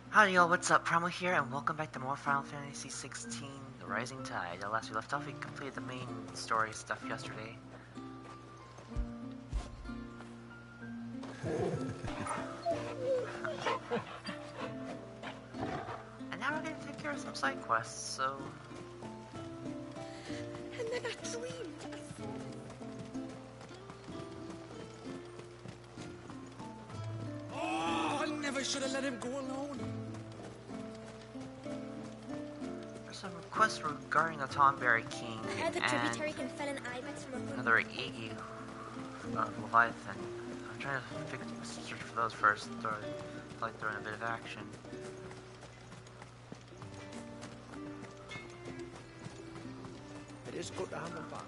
Howdy y'all, what's up? Primal here, and welcome back to more Final Fantasy XVI, The Rising Tide. The last we left off, we completed the main story stuff yesterday. And now we're gonna take care of some side quests, so... And then I dreamed I saw him. Oh, I never should have let him go alone. There's some requests regarding the Tomberry King I heard the and tributary can fell an ibex from a another Iggy of Leviathan. I'm trying to search for those first, or like they're in a bit of action. It is good to have him back.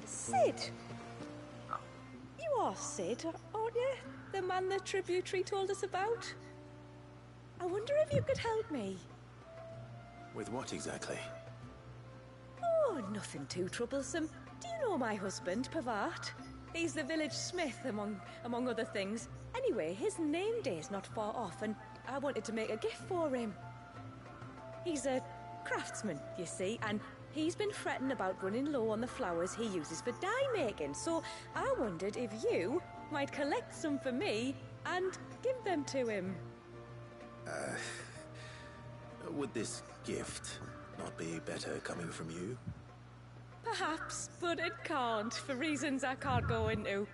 Sid. Oh. You are Sid, aren't you? The man the tributary told us about? I wonder if you could help me. With what exactly? Oh, nothing too troublesome. Do you know my husband, Pavat? He's the village smith, among other things. Anyway, his name day's not far off, and I wanted to make a gift for him. He's a craftsman, you see, and he's been fretting about running low on the flowers he uses for dye making, so I wondered if you might collect some for me and give them to him. Would this gift not be better coming from you? Perhaps, but it can't, for reasons I can't go into.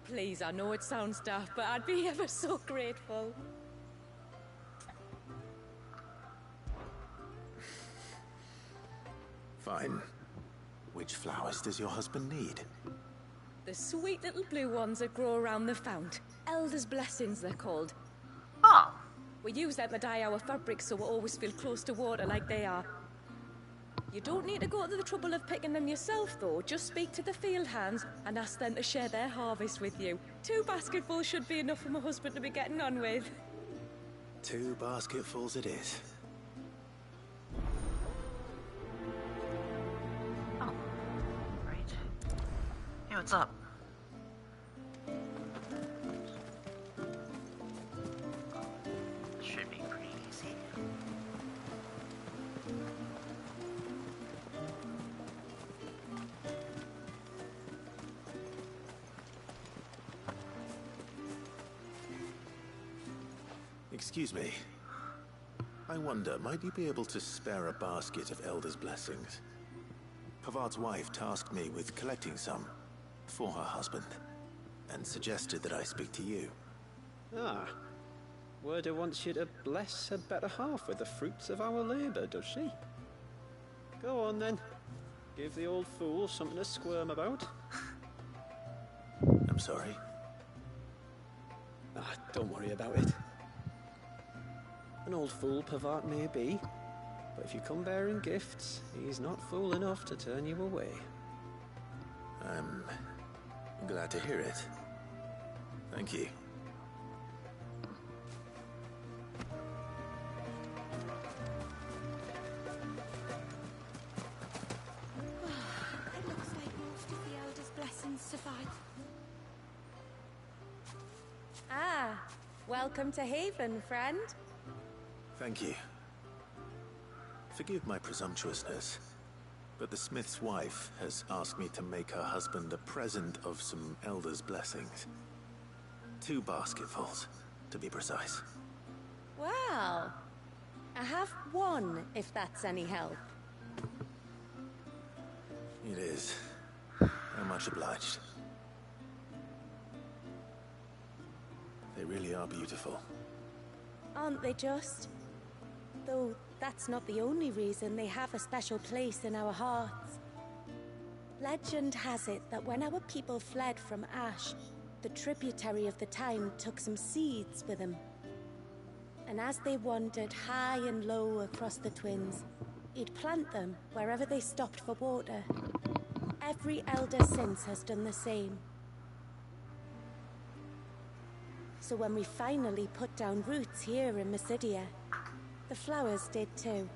Please, I know it sounds daft, but I'd be ever so grateful. Fine. Which flowers does your husband need? The sweet little blue ones that grow around the fount. Elder's blessings, they're called. Oh! We use them to dye our fabrics so we always feel close to water like they are. You don't need to go to the trouble of picking them yourself, though. Just speak to the field hands and ask them to share their harvest with you. 2 basketfuls should be enough for my husband to be getting on with. 2 basketfuls it is. Oh. Right. Hey, what's up? Should be pretty easy. Excuse me. I wonder, might you be able to spare a basket of Elder's blessings? Pavart's wife tasked me with collecting some for her husband, and suggested that I speak to you. Ah. Werda wants you to bless her better half with the fruits of our labour, does she? Go on then. Give the old fool something to squirm about. I'm sorry. Ah, don't worry about it. An old fool Pavart may be, but if you come bearing gifts, he's not fool enough to turn you away. I'm glad to hear it. Thank you. It looks like most of the elders' blessings survive. Ah, welcome to Haven, friend. Thank you. Forgive my presumptuousness, but the smith's wife has asked me to make her husband a present of some Elder's blessings. 2 basketfuls, to be precise. Well, I have 1, if that's any help. It is. I'm much obliged. They really are beautiful. Aren't they just? Though that's not the only reason they have a special place in our hearts. Legend has it that when our people fled from Ash, the tributary of the time took some seeds with them. And as they wandered high and low across the Twins, he'd plant them wherever they stopped for water. Every elder since has done the same. So when we finally put down roots here in Mysidia, the flowers did too.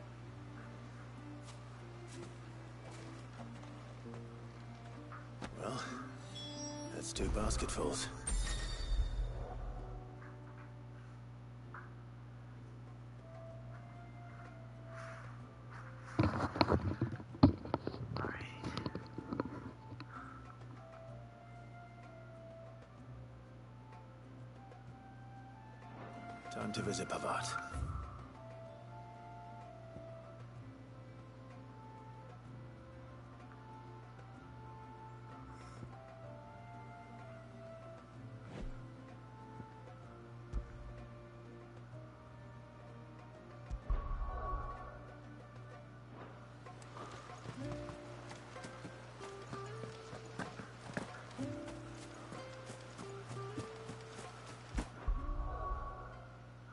Well, that's 2 basketfuls. Time to visit Pavat.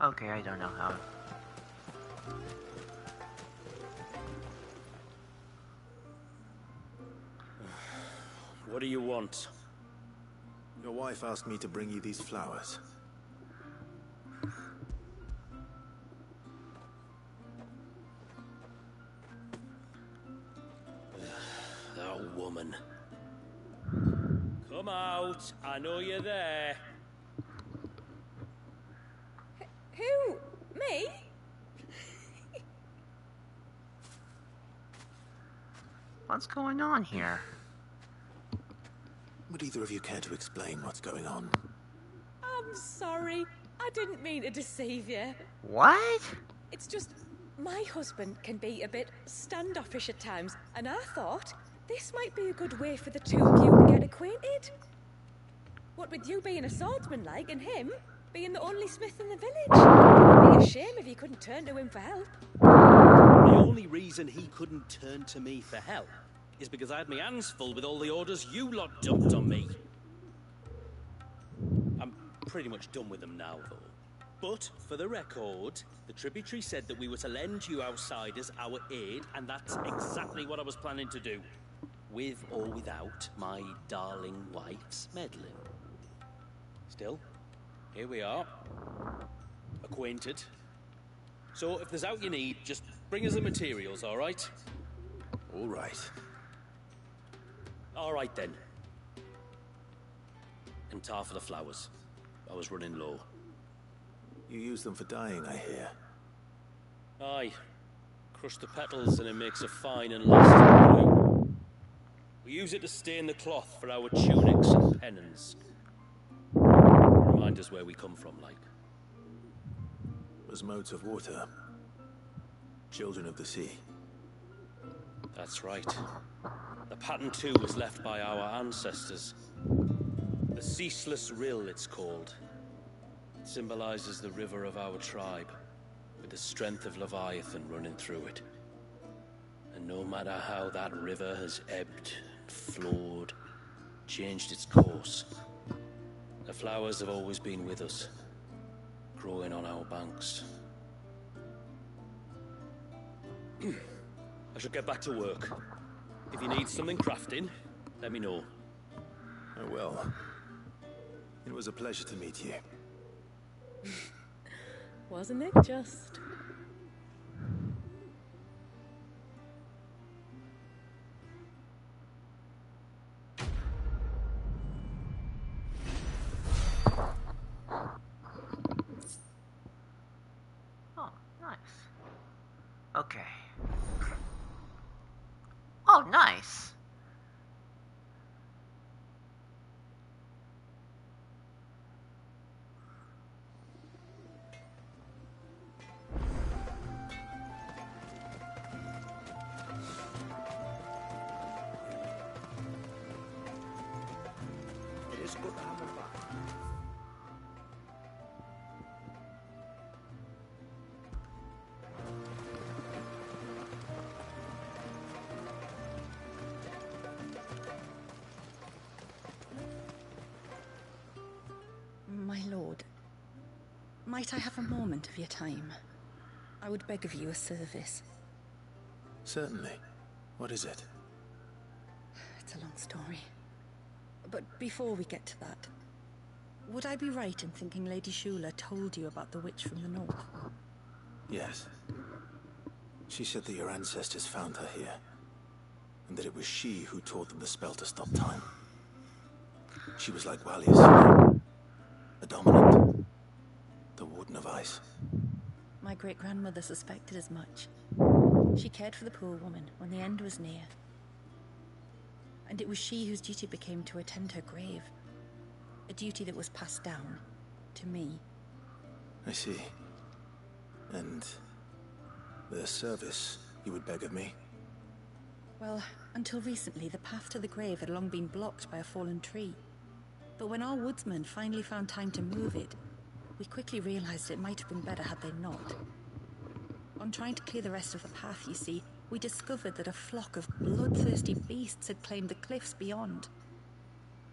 Okay, I don't know how. What do you want? Your wife asked me to bring you these flowers. That woman. Come out. I know you're there. Who? Me? What's going on here? Would either of you care to explain what's going on? I'm sorry. I didn't mean to deceive you. What? It's just my husband can be a bit standoffish at times, and I thought this might be a good way for the 2 of you to get acquainted. What with you being a swordsman like, and him being the only smith in the village. It'd be a shame if you couldn't turn to him for help. The only reason he couldn't turn to me for help is because I had my hands full with all the orders you lot dumped on me. I'm pretty much done with them now, though. But, for the record, the tributary said that we were to lend you outsiders our aid, and that's exactly what I was planning to do. With or without my darling wife's meddling. Still, here we are. Acquainted. So, if there's out you need, just bring us the materials, alright? All right. Alright then. And tar for the flowers. I was running low. You use them for dyeing, I hear. Aye. Crush the petals and it makes a fine and lasting blue. We use it to stain the cloth for our tunics and pennons. Remind us where we come from, like. As modes of water. Children of the sea. That's right. The pattern too was left by our ancestors. The Ceaseless Rill, it's called. It symbolizes the river of our tribe, with the strength of Leviathan running through it. And no matter how that river has ebbed, flowed, changed its course, the flowers have always been with us, growing on our banks. I should get back to work. If you need something crafting, let me know. Oh well. It was a pleasure to meet you. Wasn't it just? Oh, nice. Okay. Oh, nice. It is good to have them back. My lord, might I have a moment of your time? I would beg of you a service. Certainly. What is it? It's a long story. But before we get to that, would I be right in thinking Lady Shula told you about the witch from the north? Yes. She said that your ancestors found her here, and that it was she who taught them the spell to stop time. She was like Wallius, a dominant, the Warden of Ice. My great-grandmother suspected as much. She cared for the poor woman when the end was near. And it was she whose duty became to attend her grave. A duty that was passed down to me. I see. And the service you would beg of me? Well, until recently, the path to the grave had long been blocked by a fallen tree. But when our woodsmen finally found time to move it, we quickly realized it might have been better had they not. On trying to clear the rest of the path, you see, we discovered that a flock of bloodthirsty beasts had claimed the cliffs beyond.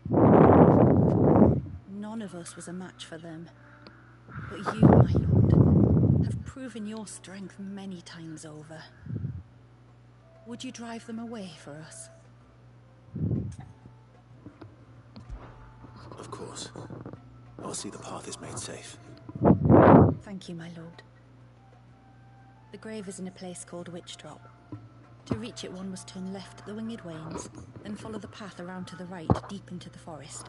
None of us was a match for them. But you, my lord, have proven your strength many times over. Would you drive them away for us? Of course. I'll see the path is made safe. Thank you, my lord. The grave is in a place called Witch Drop. To reach it, one must turn left at the Winged Wains, then follow the path around to the right, deep into the forest.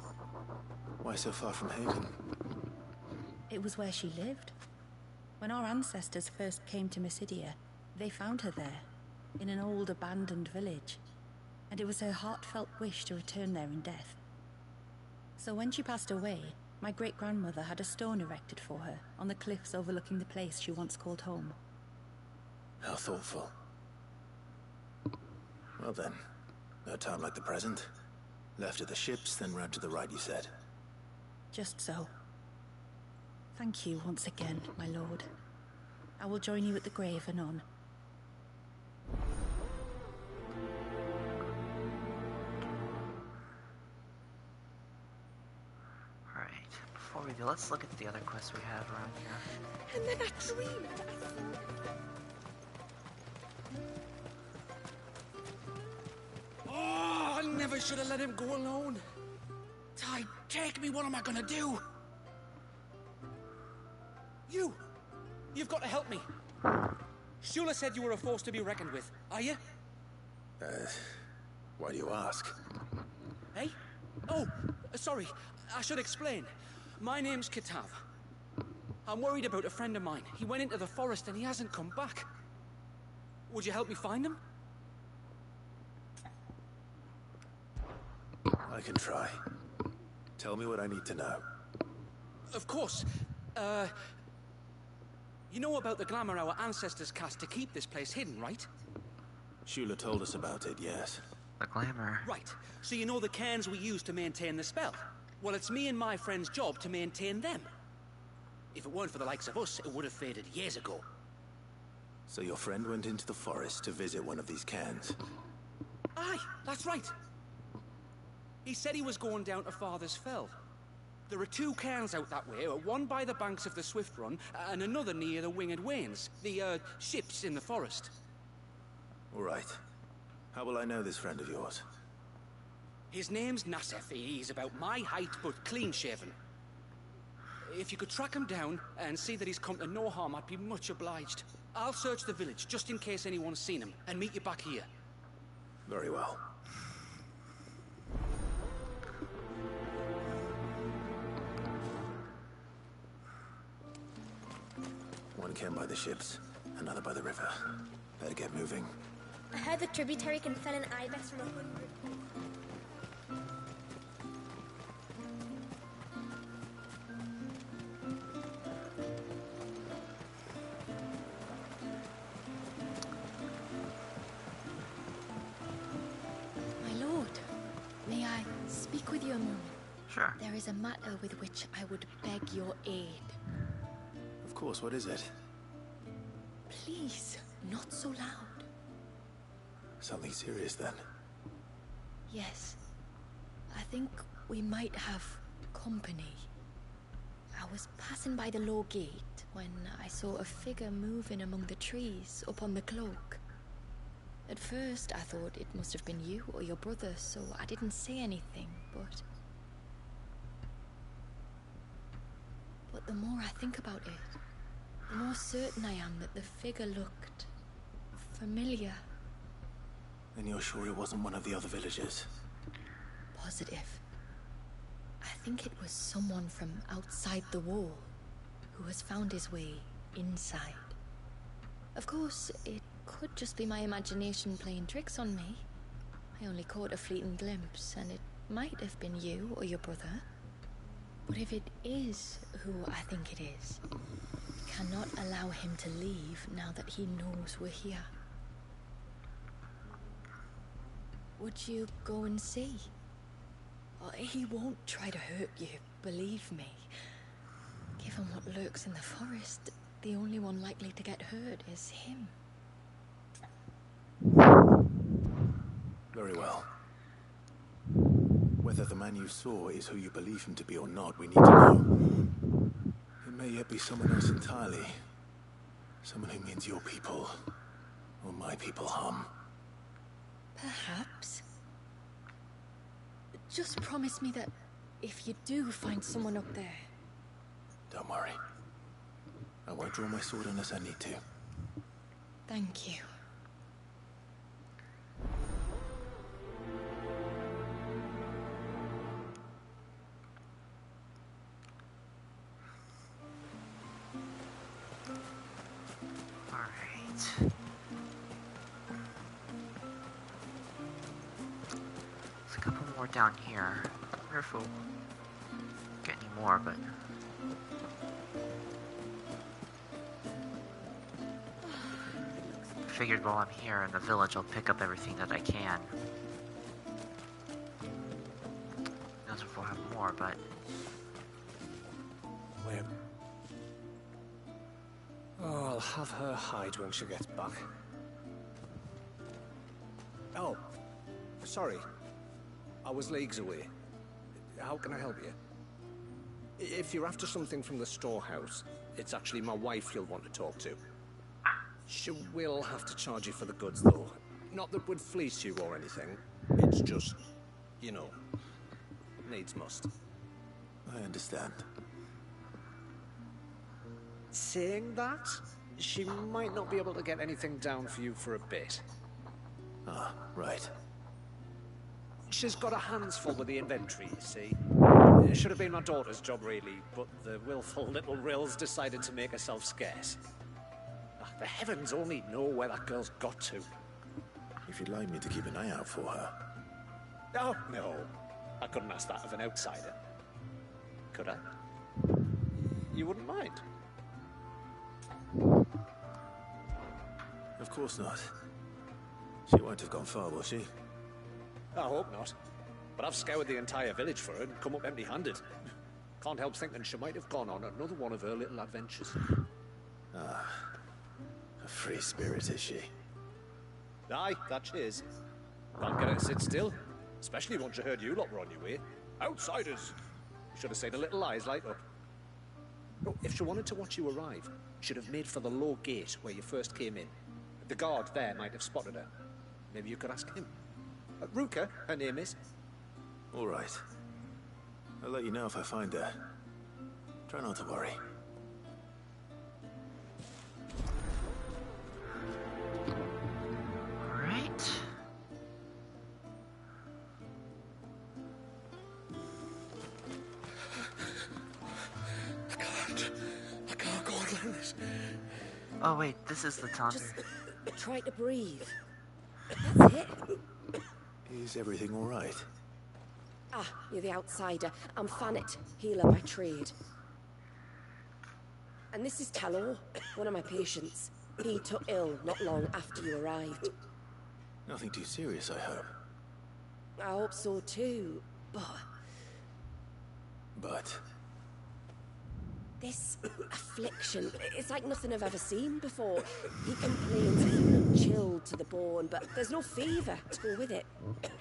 Why so far from Haven? It was where she lived. When our ancestors first came to Mysidia, they found her there, in an old abandoned village, and it was her heartfelt wish to return there in death. So when she passed away, my great-grandmother had a stone erected for her on the cliffs overlooking the place she once called home. How thoughtful. Well then, no time like the present. Left at the ships, then round to the right, you said. Just so. Thank you once again, my lord. I will join you at the grave anon. Alright, before we do, let's look at the other quests we have around here. And then I dreamed. Oh, I never should have let him go alone. Ty, take me. What am I gonna do? You've got to help me. Shula said you were a force to be reckoned with. Are you? Why do you ask? Hey? Oh, sorry. I should explain. My name's Kitav. I'm worried about a friend of mine. He went into the forest and he hasn't come back. Would you help me find him? I can try. Tell me what I need to know. Of course. You know about the glamour our ancestors cast to keep this place hidden, right? Shula told us about it, yes. The glamour. Right. So you know the cairns we use to maintain the spell? Well, it's me and my friend's job to maintain them. If it weren't for the likes of us, it would have faded years ago. So your friend went into the forest to visit one of these cairns? Aye, that's right. He said he was going down to Father's Fell. There are two cairns out that way, one by the banks of the Swift Run, and another near the Winged Wains, the, ships in the forest. All right. How will I know this friend of yours? His name's Nassef. He's about my height, but clean-shaven. If you could track him down and see that he's come to no harm, I'd be much obliged. I'll search the village, just in case anyone's seen him, and meet you back here. Very well. One cairn by the ships, another by the river. Better get moving. I heard the tributary can fell an ibex from 100. My lord, may I speak with you a moment? Sure. There is a matter with which I would beg your aid. Of course, what is it? Please, not so loud. Something serious, then. Yes. I think we might have company. I was passing by the low gate when I saw a figure moving among the trees up on the cloak. At first, I thought it must have been you or your brother, so I didn't say anything, but the more I think about it, the more certain I am that the figure looked familiar. And you're sure it wasn't one of the other villagers? Positive. think it was someone from outside the wall who has found his way inside. Of course, it could just be my imagination playing tricks on me. I only caught a fleeting glimpse, and it might have been you or your brother. But if it is who I think it is, I cannot allow him to leave now that he knows we're here. Would you go and see? He won't try to hurt you, believe me. Given what lurks in the forest, the only one likely to get hurt is him. Very well. Whether the man you saw is who you believe him to be or not, we need to know. It may yet be someone else entirely. Someone who means your people, or my people, harm. Perhaps. Just promise me that if you do find someone up there... Don't worry. I won't draw my sword unless I need to. Thank you. Alright. There's a couple more down here. I wonder if we'll get any more, but... I figured while I'm here in the village, I'll pick up everything that I can. Who knows if we'll have more, but... Where? Oh, I'll have her hide when she gets back. Oh, sorry. I was leagues away. How can I help you? If you're after something from the storehouse, it's actually my wife you'll want to talk to. She will have to charge you for the goods, though. Not that would fleece you or anything. It's just, you know, needs must. I understand. Saying that, she might not be able to get anything down for you for a bit. Ah, right. She's got her hands full with the inventory, you see. It should have been my daughter's job, really, but the willful little Rills decided to make herself scarce. The heavens only know where that girl's got to. If you'd like me to keep an eye out for her. Oh, no. I couldn't ask that of an outsider. Could I? You wouldn't mind? Of course not. She won't have gone far, will she? I hope not. But I've scoured the entire village for her and come up empty-handed. Can't help thinking she might have gone on another one of her little adventures. Ah. A free spirit, is she? Aye, that she is. Can't get her to sit still. Especially once you heard you lot were on your way. Outsiders! Should have seen her little eyes light up. Oh, if she wanted to watch you arrive, she'd have made for the low gate where you first came in. The guard there might have spotted her. Maybe you could ask him. Ruka, her name is. All right. I'll let you know if I find her. Try not to worry. Alright. I can't go on like this. Oh wait, this is the Tonder. Just try to breathe. That's it. Is everything all right? Ah, you're the outsider. I'm Fannet, healer by trade. And this is Talor, one of my patients. He took ill not long after you arrived. Nothing too serious, I hope. I hope so too, but... But... This affliction, it's like nothing I've ever seen before. He complains of feeling chilled to the bone, but there's no fever to go with it.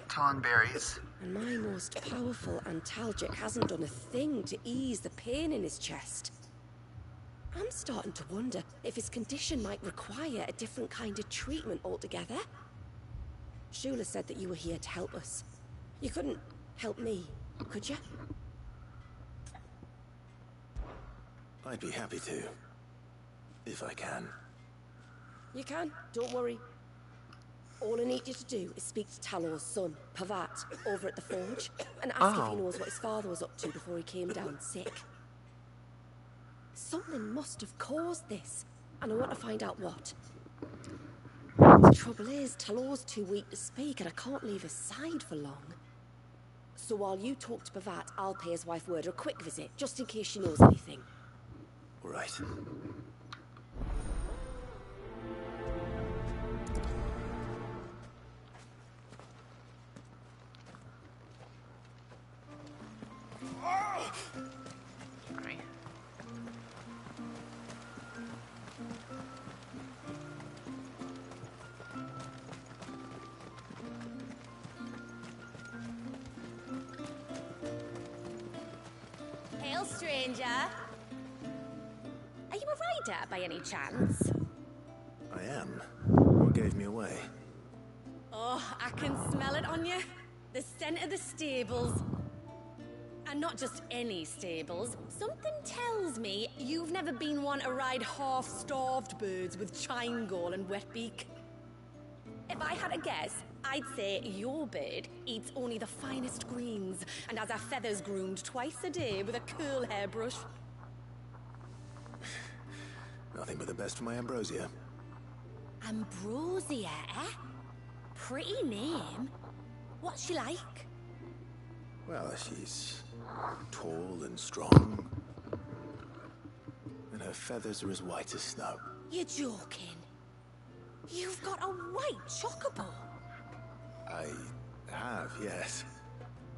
Tonberries. And my most powerful antalgic hasn't done a thing to ease the pain in his chest. I'm starting to wonder if his condition might require a different kind of treatment altogether. Shula said that you were here to help us. You couldn't help me, could you? I'd be happy to. If I can. You can, don't worry. All I need you to do is speak to Talor's son, Pavat, over at the forge, and ask if he knows what his father was up to before he came down sick. Something must have caused this, and I want to find out what. The trouble is, Talor's too weak to speak, and I can't leave his side for long. So while you talk to Pavat, I'll pay his wife word a quick visit, just in case she knows anything. All right. Sorry. Hail, stranger. Are you a rider by any chance? I am. What gave me away? Oh, I can smell it on you. The scent of the stables. And not just any stables. Something tells me you've never been one to ride half-starved birds with chine-gall and wet beak. If I had a guess, I'd say your bird eats only the finest greens and has her feathers groomed twice a day with a curl hairbrush. Nothing but the best for my ambrosia. Ambrosia, eh? Pretty name. What's she like? Well, she's tall and strong. And her feathers are as white as snow. You're joking. You've got a white chocobo. I have, yes.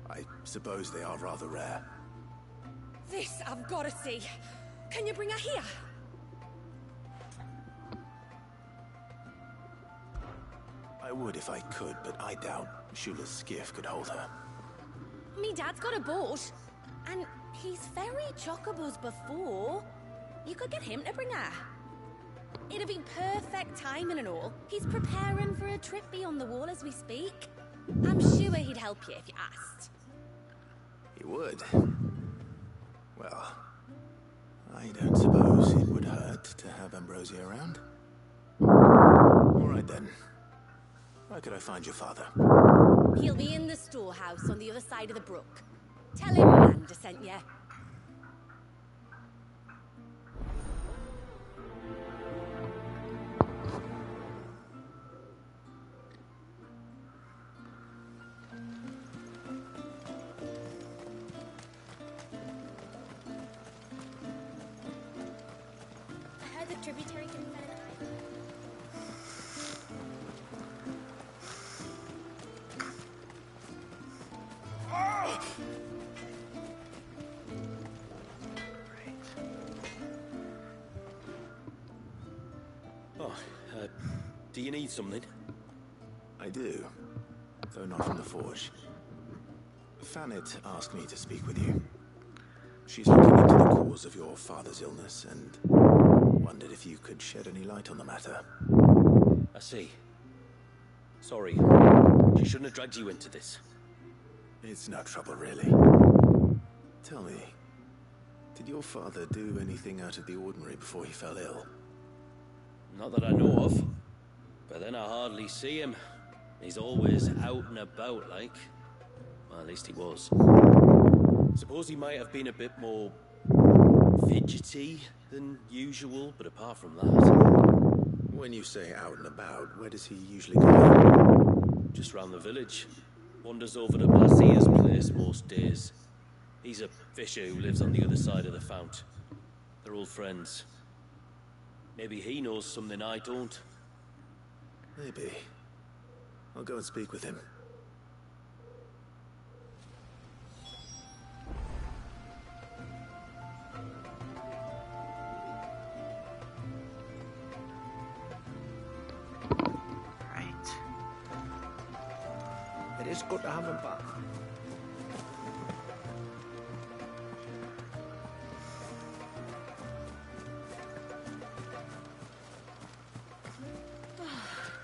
I suppose they are rather rare. This I've got to see. Can you bring her here? I would if I could, but I doubt Shula's skiff could hold her. Me dad's got a boat. And he's ferried chocobos before. You could get him to bring her. It'd be perfect timing and all. He's preparing for a trip beyond the wall as we speak. I'm sure he'd help you if you asked. He would. Well, I don't suppose it would hurt to have Ambrosia around. All right then. Where could I find your father? He'll be in the storehouse on the other side of the brook. Tell him Miranda sent you. I heard the tributary can fit an eye. Oh, do you need something? I do, though not from the forge. Fanit asked me to speak with you. She's looking into the cause of your father's illness and wondered if you could shed any light on the matter. I see. Sorry. She shouldn't have dragged you into this. It's no trouble, really. Tell me, did your father do anything out of the ordinary before he fell ill? Not that I know of. But then I hardly see him. He's always out and about, like. Well, at least he was. Suppose he might have been a bit more fidgety than usual, but apart from that... When you say out and about, where does he usually go? Just round the village. Wanders over to Blasia's place most days. He's a fisher who lives on the other side of the fount. They're old friends. Maybe he knows something I don't. Maybe. I'll go and speak with him. Right. It is good to have him back.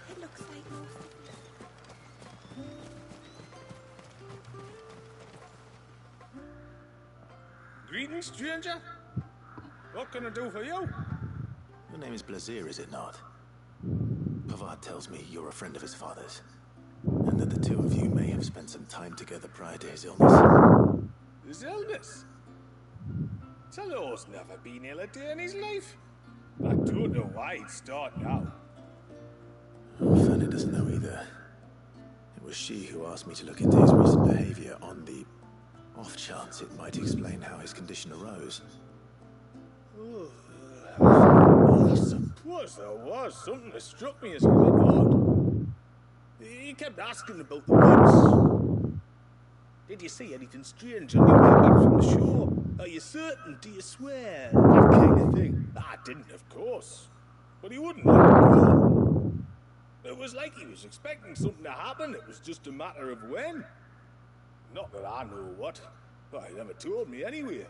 It looks like most of Greetings, stranger. What can I do for you? Your name is Blazir, is it not? Pavat heart tells me you're a friend of his father's, and that the two of you may have spent some time together prior to his illness. His illness? Talor's never been ill a day in his life. I don't know why he'd start now. Fanny doesn't know either. It was she who asked me to look into his recent behavior on the off chance it might explain how his condition arose. I suppose there was something that struck me as a bit odd. He kept asking about the woods. Did you see anything strange on your way back from the shore? Are you certain? Do you swear? That kind of thing. I didn't, of course. But he wouldn't let it go. It was like he was expecting something to happen. It was just a matter of when. Not that I know what. But he never told me anyway.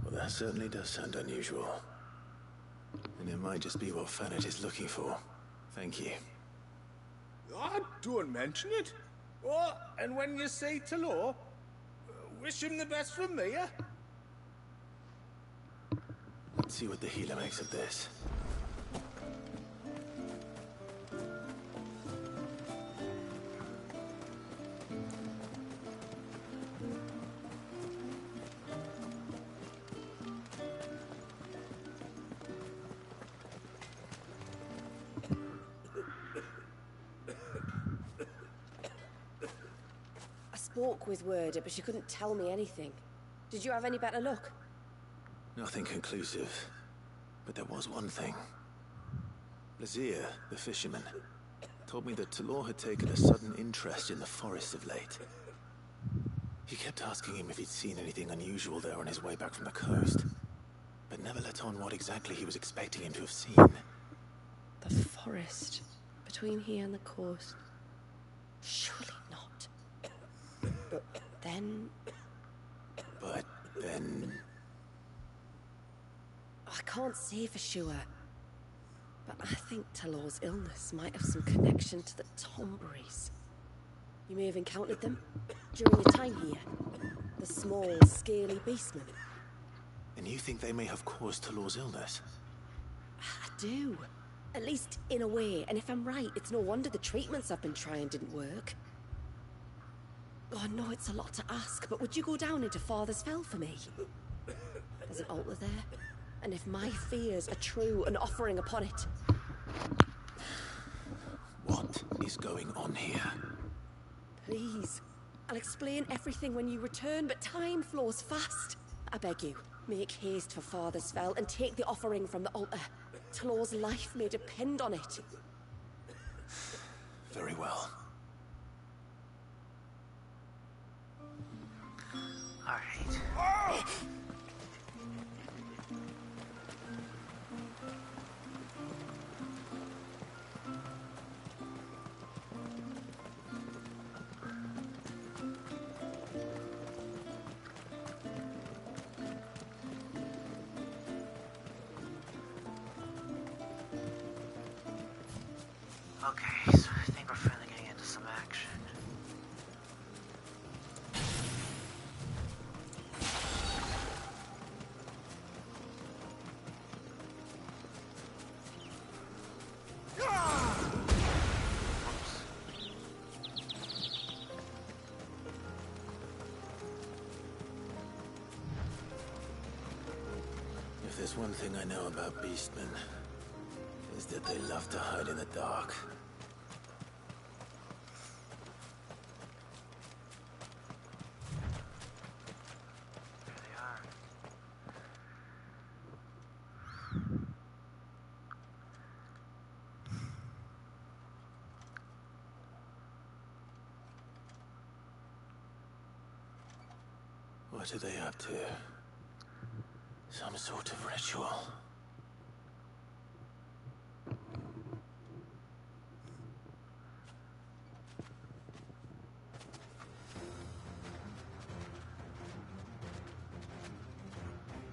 Well, that certainly does sound unusual. And it might just be what Fanet is looking for. Thank you. Ah, don't mention it. Oh, and when you say Talor, wish him the best from me, eh? Let's see what the healer makes of this. Spoke with Werder, but she couldn't tell me anything. Did you have any better luck? Nothing conclusive. But there was one thing. Lazir, the fisherman, told me that Talor had taken a sudden interest in the forest of late. He kept asking him if he'd seen anything unusual there on his way back from the coast, but never let on what exactly he was expecting him to have seen. The forest between here and the coast. Surely not. But then... I can't say for sure, but I think Talor's illness might have some connection to the Tomberries. You may have encountered them during your time here. The small, scaly beastmen. And you think they may have caused Talor's illness? I do. At least in a way, and if I'm right, it's no wonder the treatments I've been trying didn't work. Oh, I know it's a lot to ask, but would you go down into Father's Fell for me? There's an altar there, and if my fears are true, an offering upon it. What is going on here? Please. I'll explain everything when you return, but time flows fast. I beg you, make haste for Father's Fell and take the offering from the altar. Talor's life may depend on it. Very well. Alright. Okay, so I think we're finally getting into some action. If there's one thing I know about beastmen, is that they love to hide in the dark. There they are. What are they up to? Some sort of ritual.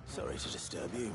Sorry to disturb you.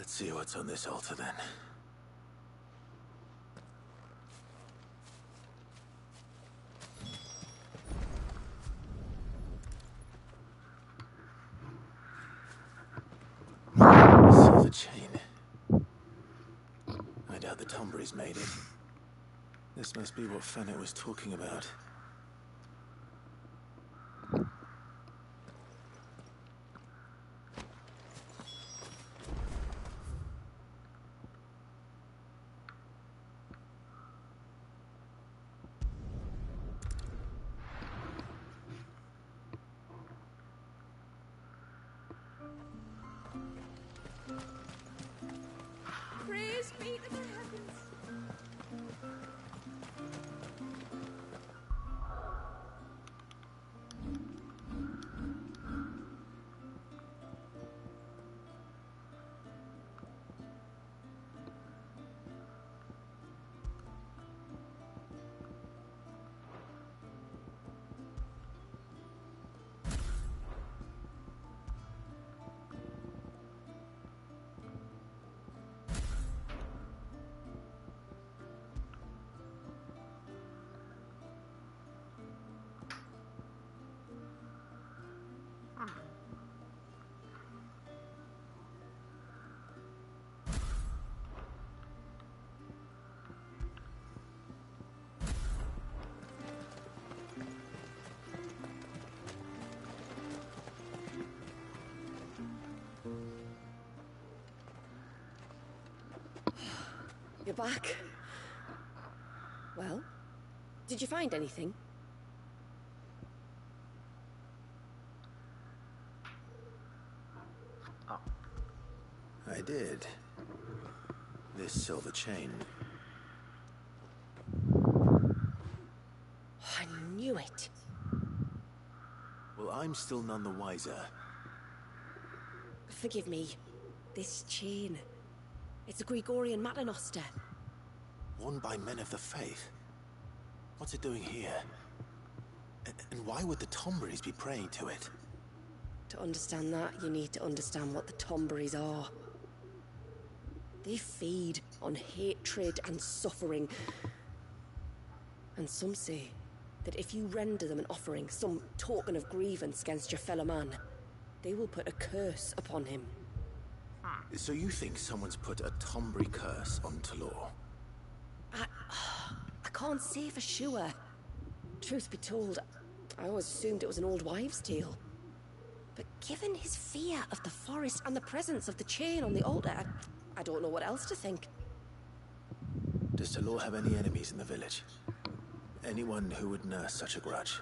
Let's see what's on this altar then. Silver chain. I doubt the Tomberries made it. This must be what Fennec was talking about. Praise be to the heavens. You're back. Well, did you find anything? Oh. I did. This silver chain. I knew it. Well, I'm still none the wiser. Forgive me. This chain. It's a Gregorian Maternoster. Worn by men of the faith. What's it doing here? And why would the Tomberries be praying to it? To understand that, you need to understand what the Tomberries are. They feed on hatred and suffering. And some say that if you render them an offering, some token of grievance against your fellow man, they will put a curse upon him. So you think someone's put a Tomberry curse on Talor? I can't say for sure. Truth be told, I always assumed it was an old wives' tale. But given his fear of the forest and the presence of the chain on the altar, I don't know what else to think. Does Talor have any enemies in the village? Anyone who would nurse such a grudge?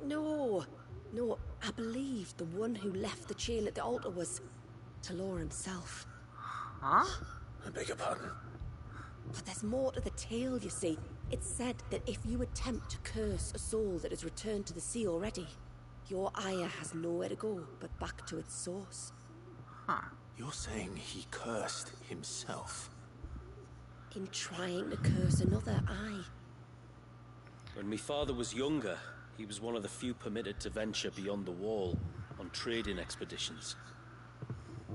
No, I believe the one who left the chain at the altar was Talor himself. Huh? I beg your pardon? But there's more to the tale, you see. It's said that if you attempt to curse a soul that has returned to the sea already, your ire has nowhere to go but back to its source. Huh. You're saying he cursed himself? In trying to curse another, aye. When my father was younger, he was one of the few permitted to venture beyond the wall on trading expeditions.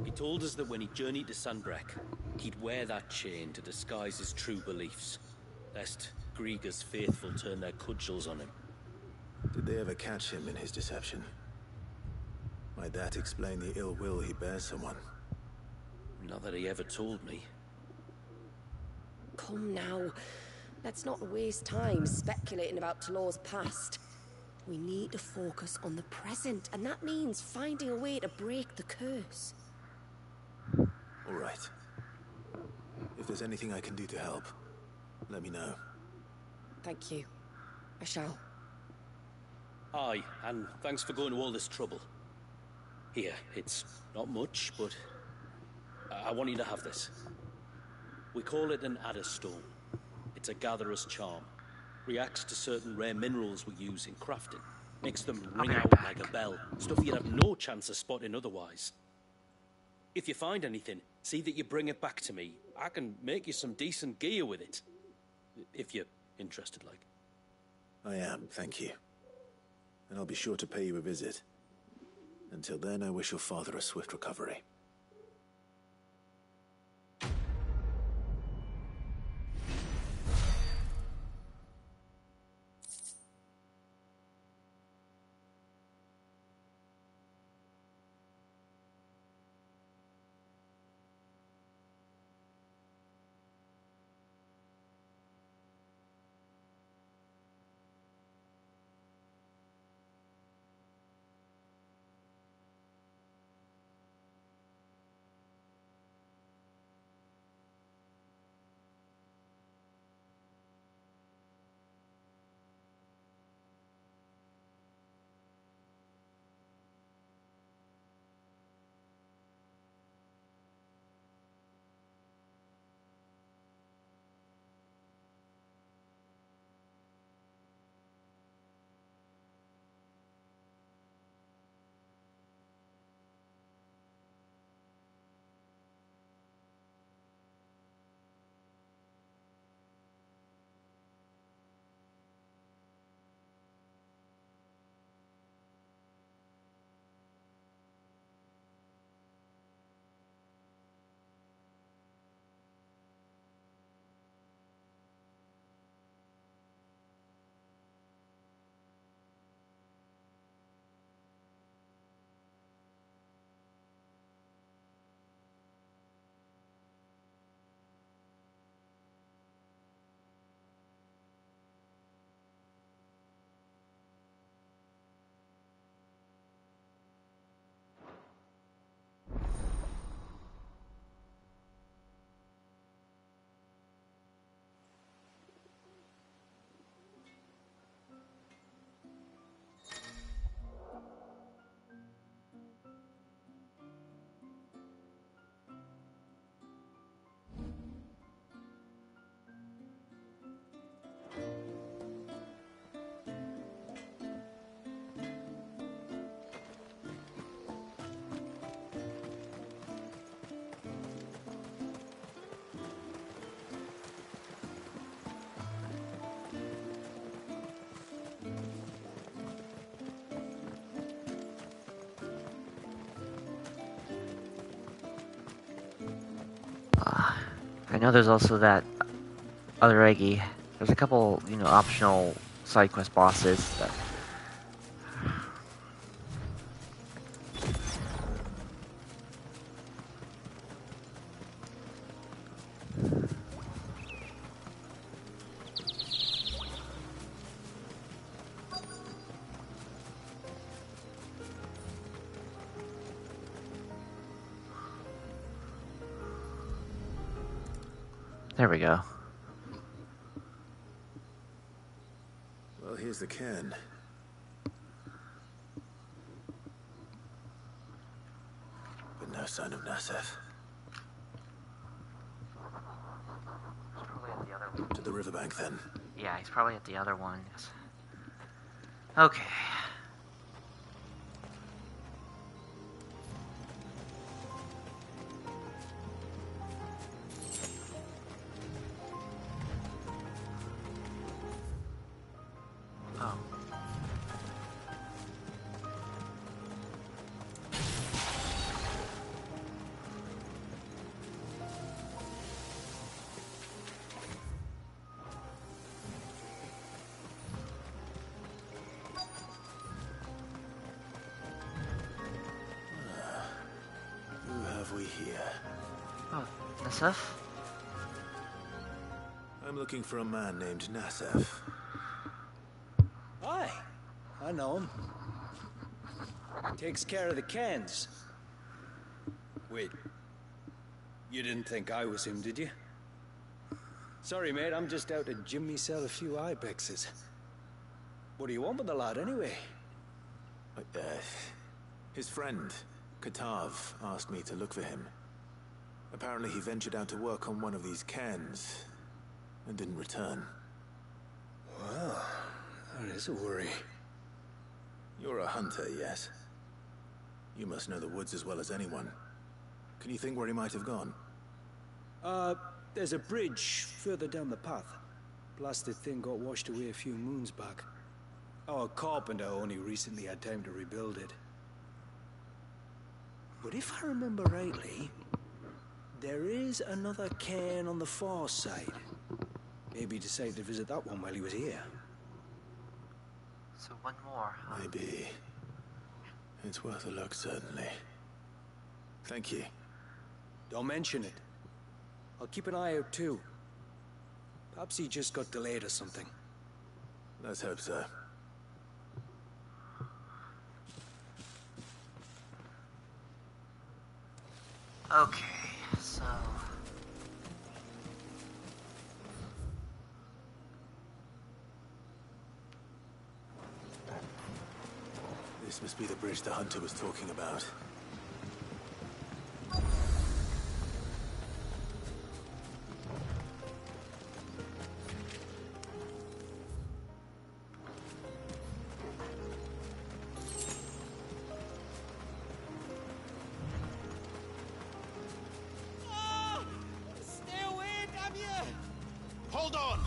He told us that when he journeyed to Sanbreque, he'd wear that chain to disguise his true beliefs, lest Griega's faithful turn their cudgels on him. Did they ever catch him in his deception? Might that explain the ill will he bears someone? Not that he ever told me. Come now. Let's not waste time speculating about Talor's past. We need to focus on the present, and that means finding a way to break the curse. All right. If there's anything I can do to help, let me know. Thank you. I shall. Aye, and thanks for going to all this trouble. Here, it's not much, but I want you to have this. We call it an adder stone. It's a gatherer's charm. Reacts to certain rare minerals we use in crafting. Makes them ring out like a bell. Stuff you'd have no chance of spotting otherwise. If you find anything, see that you bring it back to me. I can make you some decent gear with it. If you're interested, like. I am, thank you. And I'll be sure to pay you a visit. Until then, I wish your father a swift recovery. know there's also that other Eggy. There's a couple, you know, optional side quest bosses that... There we go. Well, here's the cairn. But no sign of Nassef. He's probably at the other one. To the riverbank, then. Yeah, he's probably at the other one. Okay. Oh. Who have we here? Oh, Nassef? I'm looking for a man named Nassef. Aye, I know him. Takes care of the cans. Wait, you didn't think I was him, did you? Sorry, mate, I'm just out to gym myself a few ibexes. What do you want with the lad, anyway? His friend, Katav, asked me to look for him. Apparently he ventured out to work on one of these cairns and didn't return. Well, that is a worry. You're a hunter, yes? You must know the woods as well as anyone. Can you think where he might have gone? There's a bridge further down the path. Blasted thing got washed away a few moons back. Our carpenter only recently had time to rebuild it. But if I remember rightly, there is another cairn on the far side. Maybe he decided to visit that one while he was here. So one more, huh? Maybe. It's worth a look, certainly. Thank you. Don't mention it. I'll keep an eye out too. Perhaps he just got delayed or something. Let's hope so. Okay, so... This must be the bridge the hunter was talking about. Stay away, damn you! Hold on!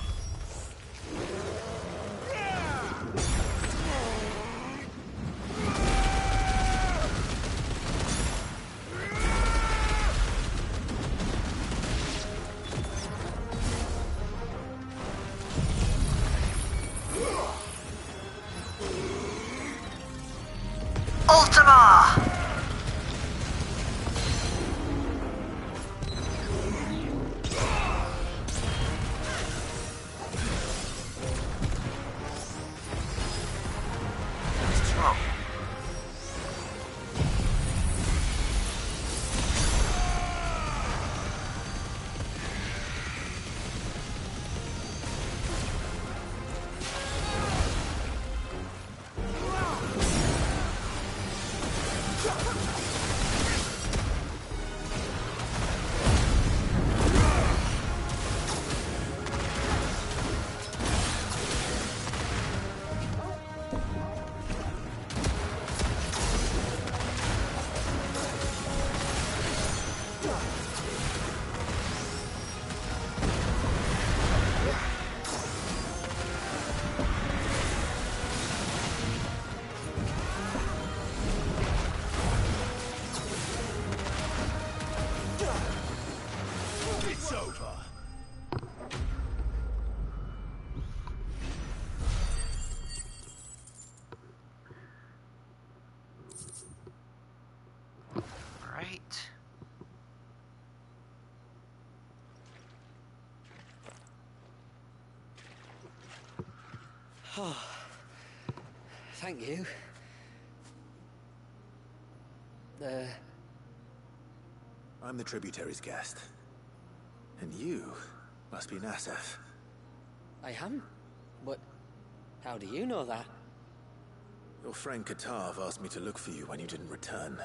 Ultima! Strong. Stay Oh, thank you. I'm the tributary's guest. And you must be Nassef. I am? But how do you know that? Your friend Katav asked me to look for you when you didn't return.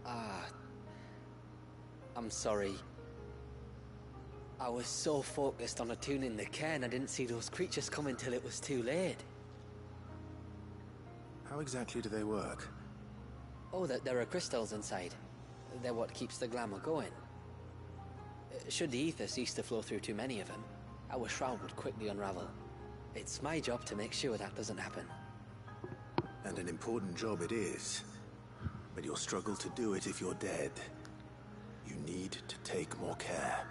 I'm sorry. I was so focused on attuning the cairn, I didn't see those creatures coming till it was too late. How exactly do they work? Oh, there are crystals inside. They're what keeps the glamour going. Should the ether cease to flow through too many of them, our shroud would quickly unravel. It's my job to make sure that doesn't happen. And an important job it is. But you'll struggle to do it if you're dead. You need to take more care.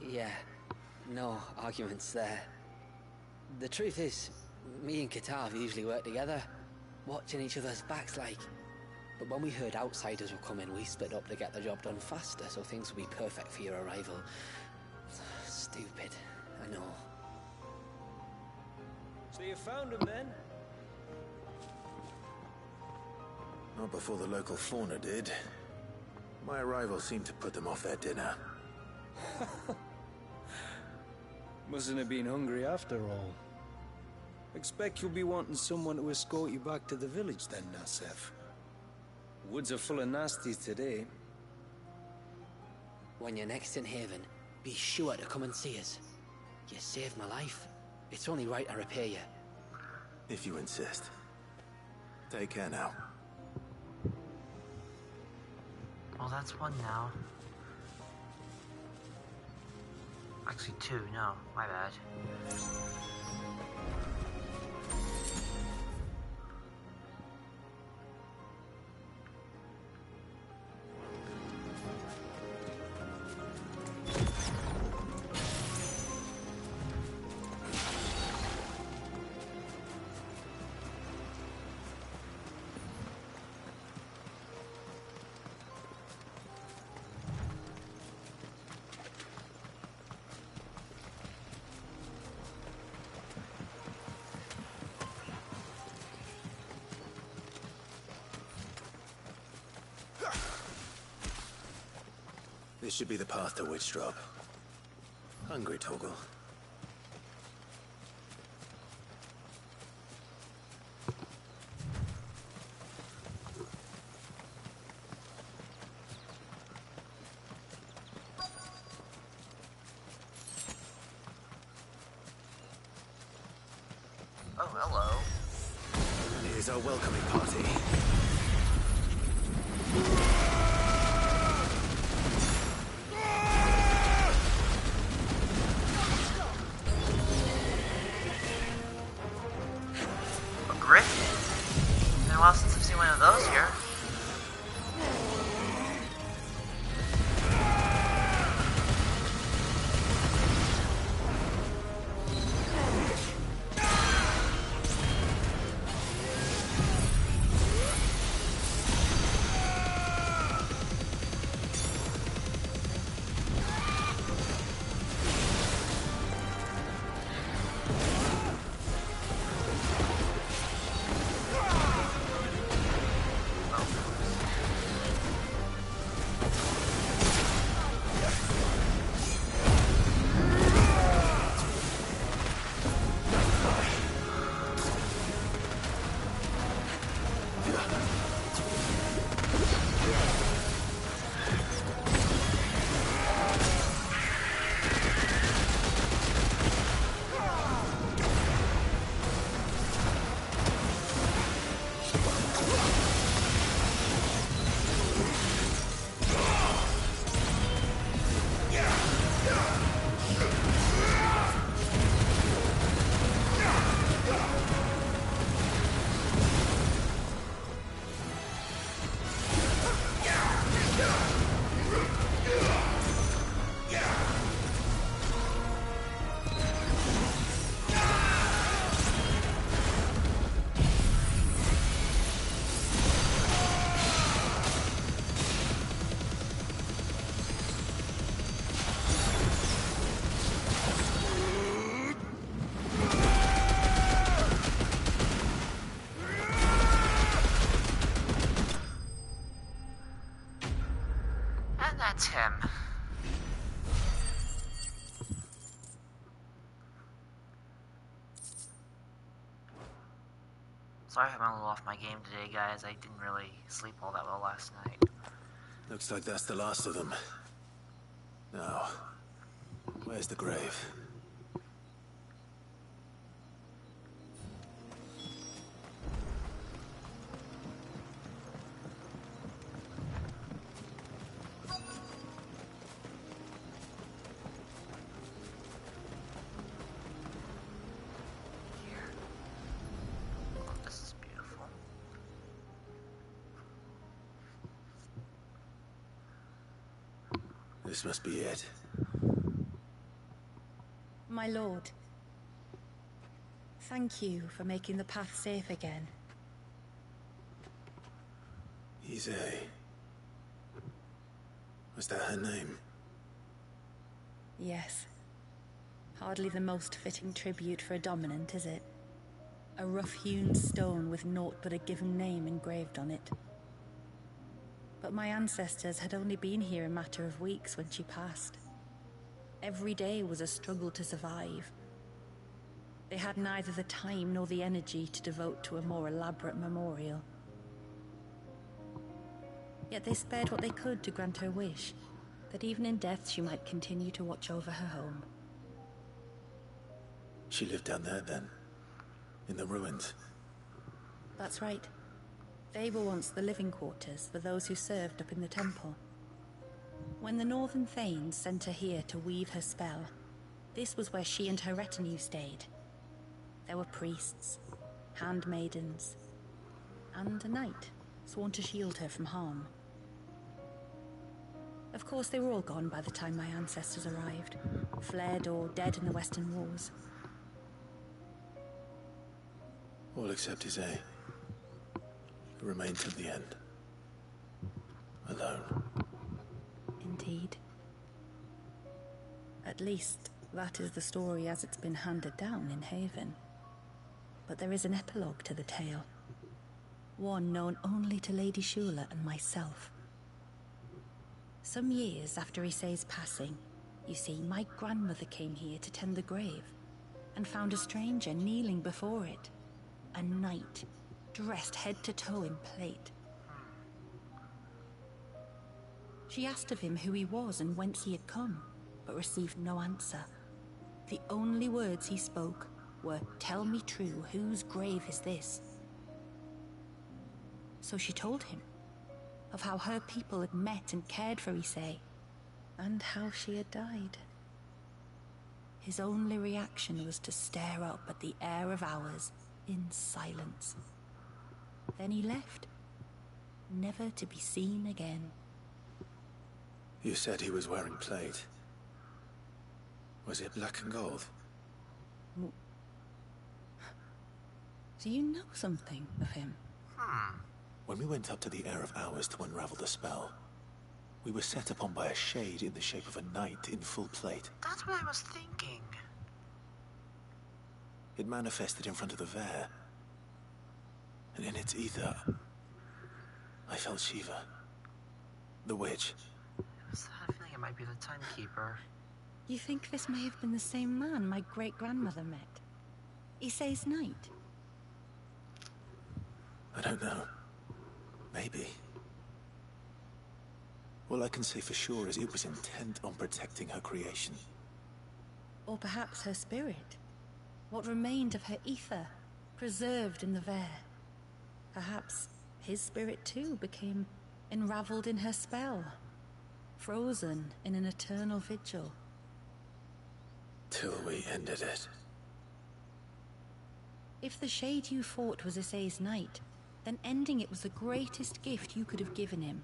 Yeah, no arguments there. The truth is, me and Katav usually work together, watching each other's backs like. But when we heard outsiders were coming, we split up to get the job done faster, so things would be perfect for your arrival. Stupid, I know. So you found him then? Not before the local fauna did. My arrival seemed to put them off their dinner. Mustn't have been hungry after all. Expect you'll be wanting someone to escort you back to the village then, Nassef. Woods are full of nasties today. When you're next in Haven, be sure to come and see us. You saved my life. It's only right I repay you. If you insist. Take care now. Well, that's one now. Actually, two. No, my bad. This should be the path to Witchdrop. Hungry, Torgal? Oh, hello. Here's our welcoming party. Been a while since I've seen one of those here. Tim. Sorry if I'm a little off my game today, guys. I didn't really sleep all that well last night. Looks like that's the last of them. Now, where's the grave? This must be it. My lord, thank you for making the path safe again. XVI. Was that her name? Yes. Hardly the most fitting tribute for a dominant, is it? A rough-hewn stone with naught but a given name engraved on it. But my ancestors had only been here a matter of weeks when she passed. Every day was a struggle to survive. They had neither the time nor the energy to devote to a more elaborate memorial. Yet they spared what they could to grant her wish, that even in death she might continue to watch over her home. She lived down there then? In the ruins? That's right. They were once the living quarters for those who served up in the temple. When the Northern Thanes sent her here to weave her spell, this was where she and her retinue stayed. There were priests, handmaidens, and a knight sworn to shield her from harm. Of course, they were all gone by the time my ancestors arrived, fled or dead in the Western Wars. All except his A. Who remained till the end. Alone. Indeed. At least, that is the story as it's been handed down in Haven. But there is an epilogue to the tale. One known only to Lady Shula and myself. Some years after XVI's passing, you see, my grandmother came here to tend the grave, and found a stranger kneeling before it. A knight, dressed head to toe in plate. She asked of him who he was and whence he had come, but received no answer. The only words he spoke were, "Tell me true, whose grave is this?" So she told him of how her people had met and cared for XVII, and how she had died. His only reaction was to stare up at the air of hours in silence. Then he left, never to be seen again. You said he was wearing plate. Was it black and gold? Do you know something of him? When we went up to the Air of Hours to unravel the spell, we were set upon by a shade in the shape of a knight in full plate. That's what I was thinking. It manifested in front of the Vare. And in its ether, I felt Shiva. The witch. I was feeling it might be the timekeeper. You think this may have been the same man my great-grandmother met? XVI's knight? I don't know. Maybe. All I can say for sure is it was intent on protecting her creation. Or perhaps her spirit. What remained of her ether, preserved in the Vare. Perhaps his spirit too became enraveled in her spell, frozen in an eternal vigil. Till we ended it. If the shade you fought was XVI's knight, then ending it was the greatest gift you could have given him.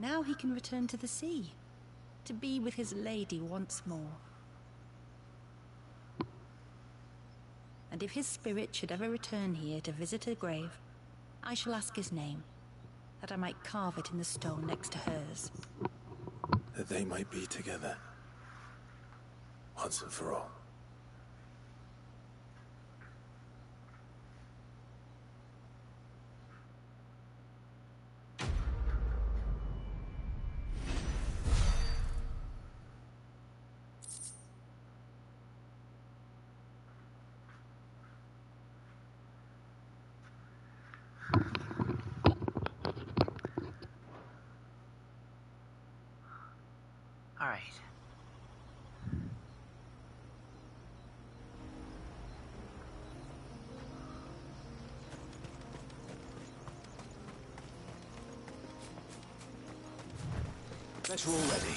Now he can return to the sea, to be with his lady once more. And if his spirit should ever return here to visit her grave, I shall ask his name, that I might carve it in the stone next to hers. That they might be together. Once and for all. Bet you're all ready.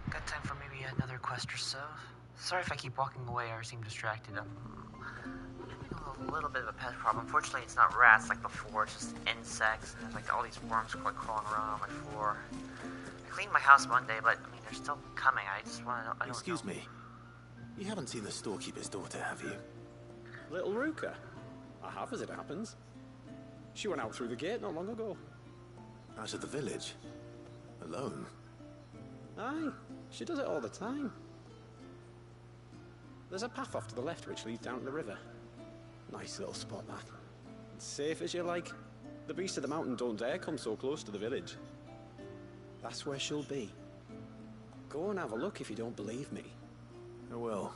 Got time for maybe another quest or so. Sorry if I keep walking away or seem distracted. I'm having a little bit of a pet problem. Unfortunately, it's not rats like before. It's just insects. And there's like all these worms like crawling around on my floor. I cleaned my house Monday, but I mean they're still coming. I just want to know. Excuse me. You haven't seen the storekeeper's daughter, have you? Little Ruka? I have, as it happens. She went out through the gate not long ago. Out of the village? Alone? Aye, she does it all the time. There's a path off to the left which leads down to the river. Nice little spot, that. It's safe as you like. The beasts of the mountain don't dare come so close to the village. That's where she'll be. Go and have a look if you don't believe me. I will.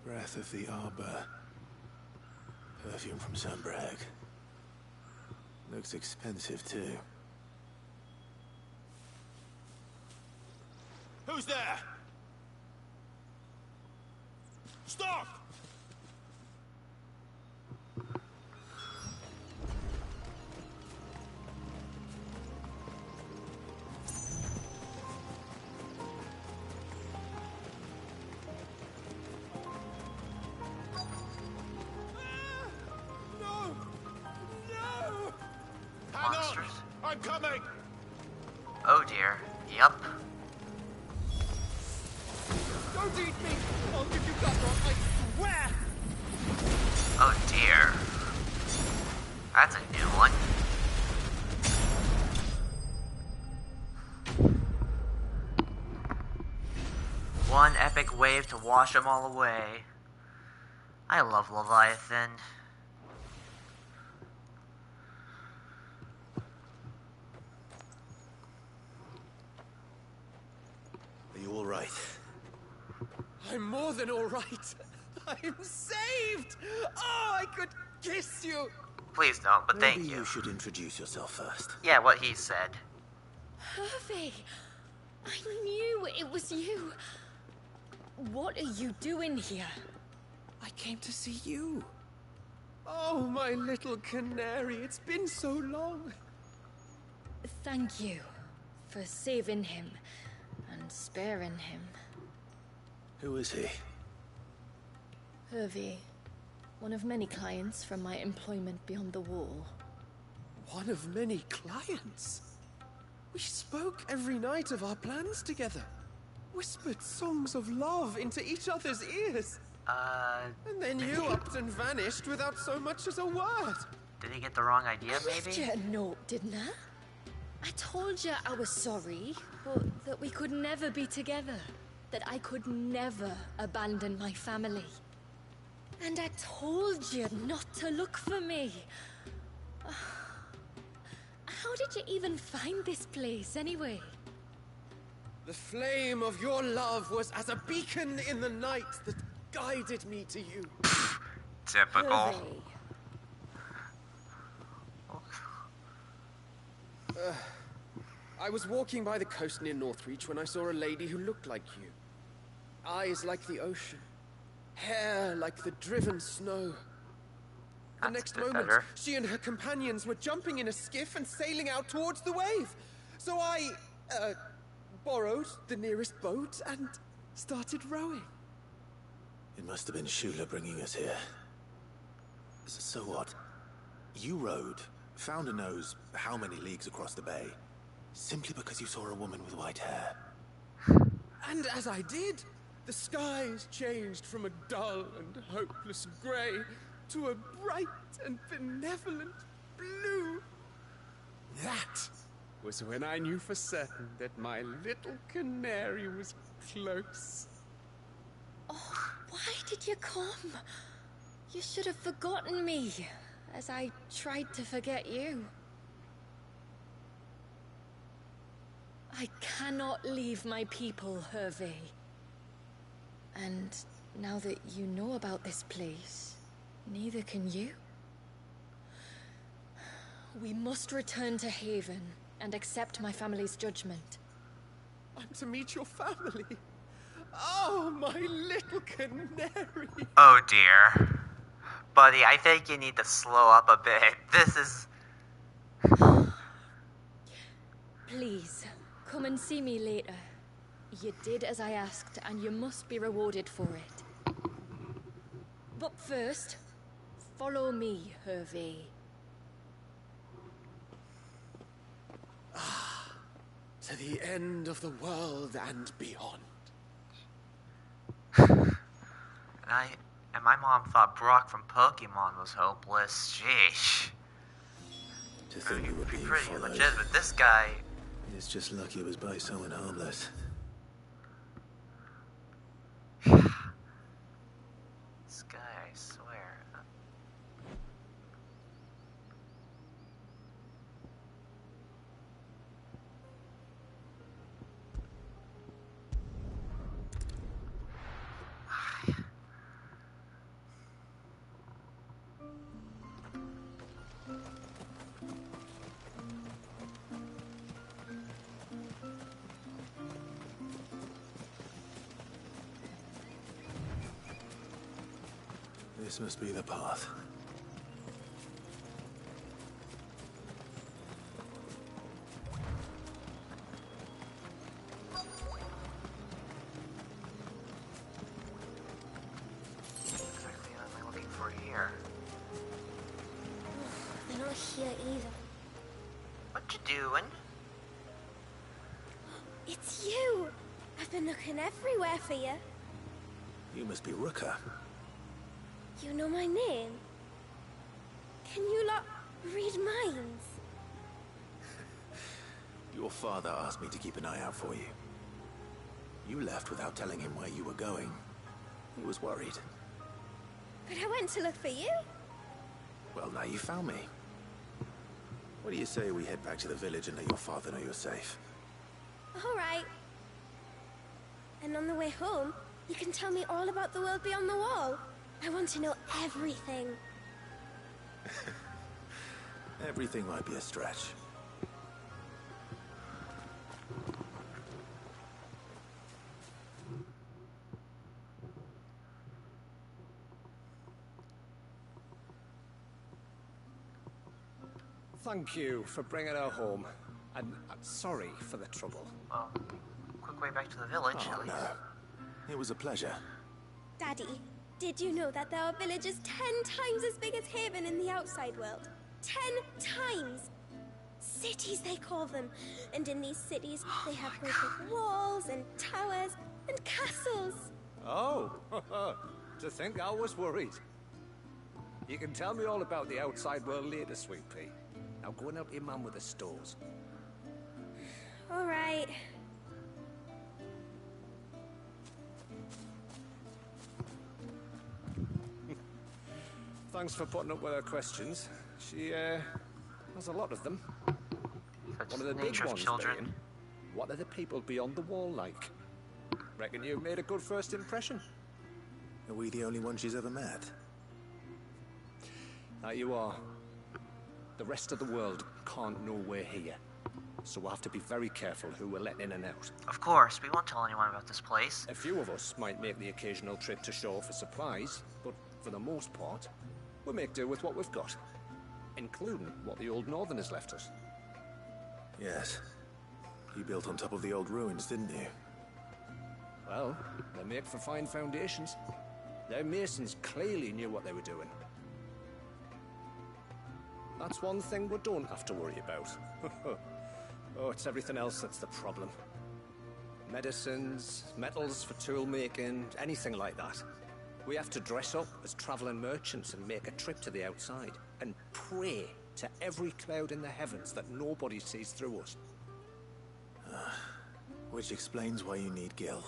Breath of the arbor. Perfume from Sunbrag. Looks expensive too. Who's there? Stop! Monsters? I'm coming! Oh dear. Yup. Don't eat me! I'll give you cover, I swear! Oh dear. That's a new one. One epic wave to wash them all away. I love Leviathan. Are you all right? I'm more than all right. I'm saved! Oh, I could kiss you! Please don't, but Maybe thank you. You should introduce yourself first. Yeah, what he said. Hervey! I knew it was you. What are you doing here? I came to see you. Oh, my little canary, it's been so long. Thank you for saving him and sparing him. Who is he? Hervey, one of many clients from my employment beyond the wall. One of many clients? We spoke every night of our plans together. Whispered songs of love into each other's ears. And then you upped and vanished without so much as a word. Did he get the wrong idea, I left maybe? you a note, didn't I? I told you I was sorry, but that we could never be together. That I could never abandon my family. And I told you not to look for me. How did you even find this place, anyway? The flame of your love was as a beacon in the night that guided me to you. Typical. Hervey. I was walking by the coast near Northreach when I saw a lady who looked like you. Eyes like the ocean. Hair like the driven snow. The next moment, she and her companions were jumping in a skiff and sailing out towards the wave. So I, borrowed the nearest boat and started rowing. It must have been Shula bringing us here. So what? You rowed, found a nose how many leagues across the bay, simply because you saw a woman with white hair. And as I did, the skies changed from a dull and hopeless grey to a bright and benevolent blue. That was when I knew for certain that my little canary was close. Oh, why did you come? You should have forgotten me, as I tried to forget you. I cannot leave my people, Hervé. And now that you know about this place, neither can you. We must return to Haven and accept my family's judgment. I'm to meet your family. Oh, my little canary. Oh dear. Buddy, I think you need to slow up a bit. This is... Please, come and see me later. You did as I asked, and you must be rewarded for it. But first, follow me, Hervé. To the end of the world and beyond. And my mom thought Brock from Pokemon was hopeless. Sheesh. To think you were being Pretty followed. legit, but this guy... It's just lucky it was by someone harmless. This guy, I swear. This must be the path. What exactly am I looking for here? They're not here either. What you doing? It's you! I've been looking everywhere for you. You must be Rooker. You know my name? Can you lot read minds? Your father asked me to keep an eye out for you. You left without telling him where you were going. He was worried. But I went to look for you. Well, now you found me. What do you say we head back to the village and let your father know you're safe? All right. And on the way home, you can tell me all about the world beyond the wall. I want to know everything. Everything might be a stretch. Thank you for bringing her home. And sorry for the trouble. Well, quick way back to the village, at least. No. It was a pleasure. Daddy, did you know that there are villages 10 times as big as Haven in the outside world? 10 times! Cities, they call them. And in these cities, they have great big walls and towers and castles. Oh, to think I was worried. You can tell me all about the outside world later, Sweet Pea. Now go and help your mum with the stores. All right. Thanks for putting up with her questions. She, has a lot of them. Such One of the big nature of ones children. being, what are the people beyond the wall like? Reckon you've made a good first impression. Are we the only ones she's ever met? Now you are. The rest of the world can't know we're here. So we'll have to be very careful who we're letting in and out. Of course, we won't tell anyone about this place. A few of us might make the occasional trip to shore for supplies, but for the most part, we'll make do with what we've got. Including what the old Northerners left us. Yes. You built on top of the old ruins, didn't you? Well, they make for fine foundations. Their masons clearly knew what they were doing. That's one thing we don't have to worry about. Oh, it's everything else that's the problem. Medicines, metals for tool making, anything like that. We have to dress up as traveling merchants and make a trip to the outside, and pray to every cloud in the heavens that nobody sees through us. Which explains why you need Gil.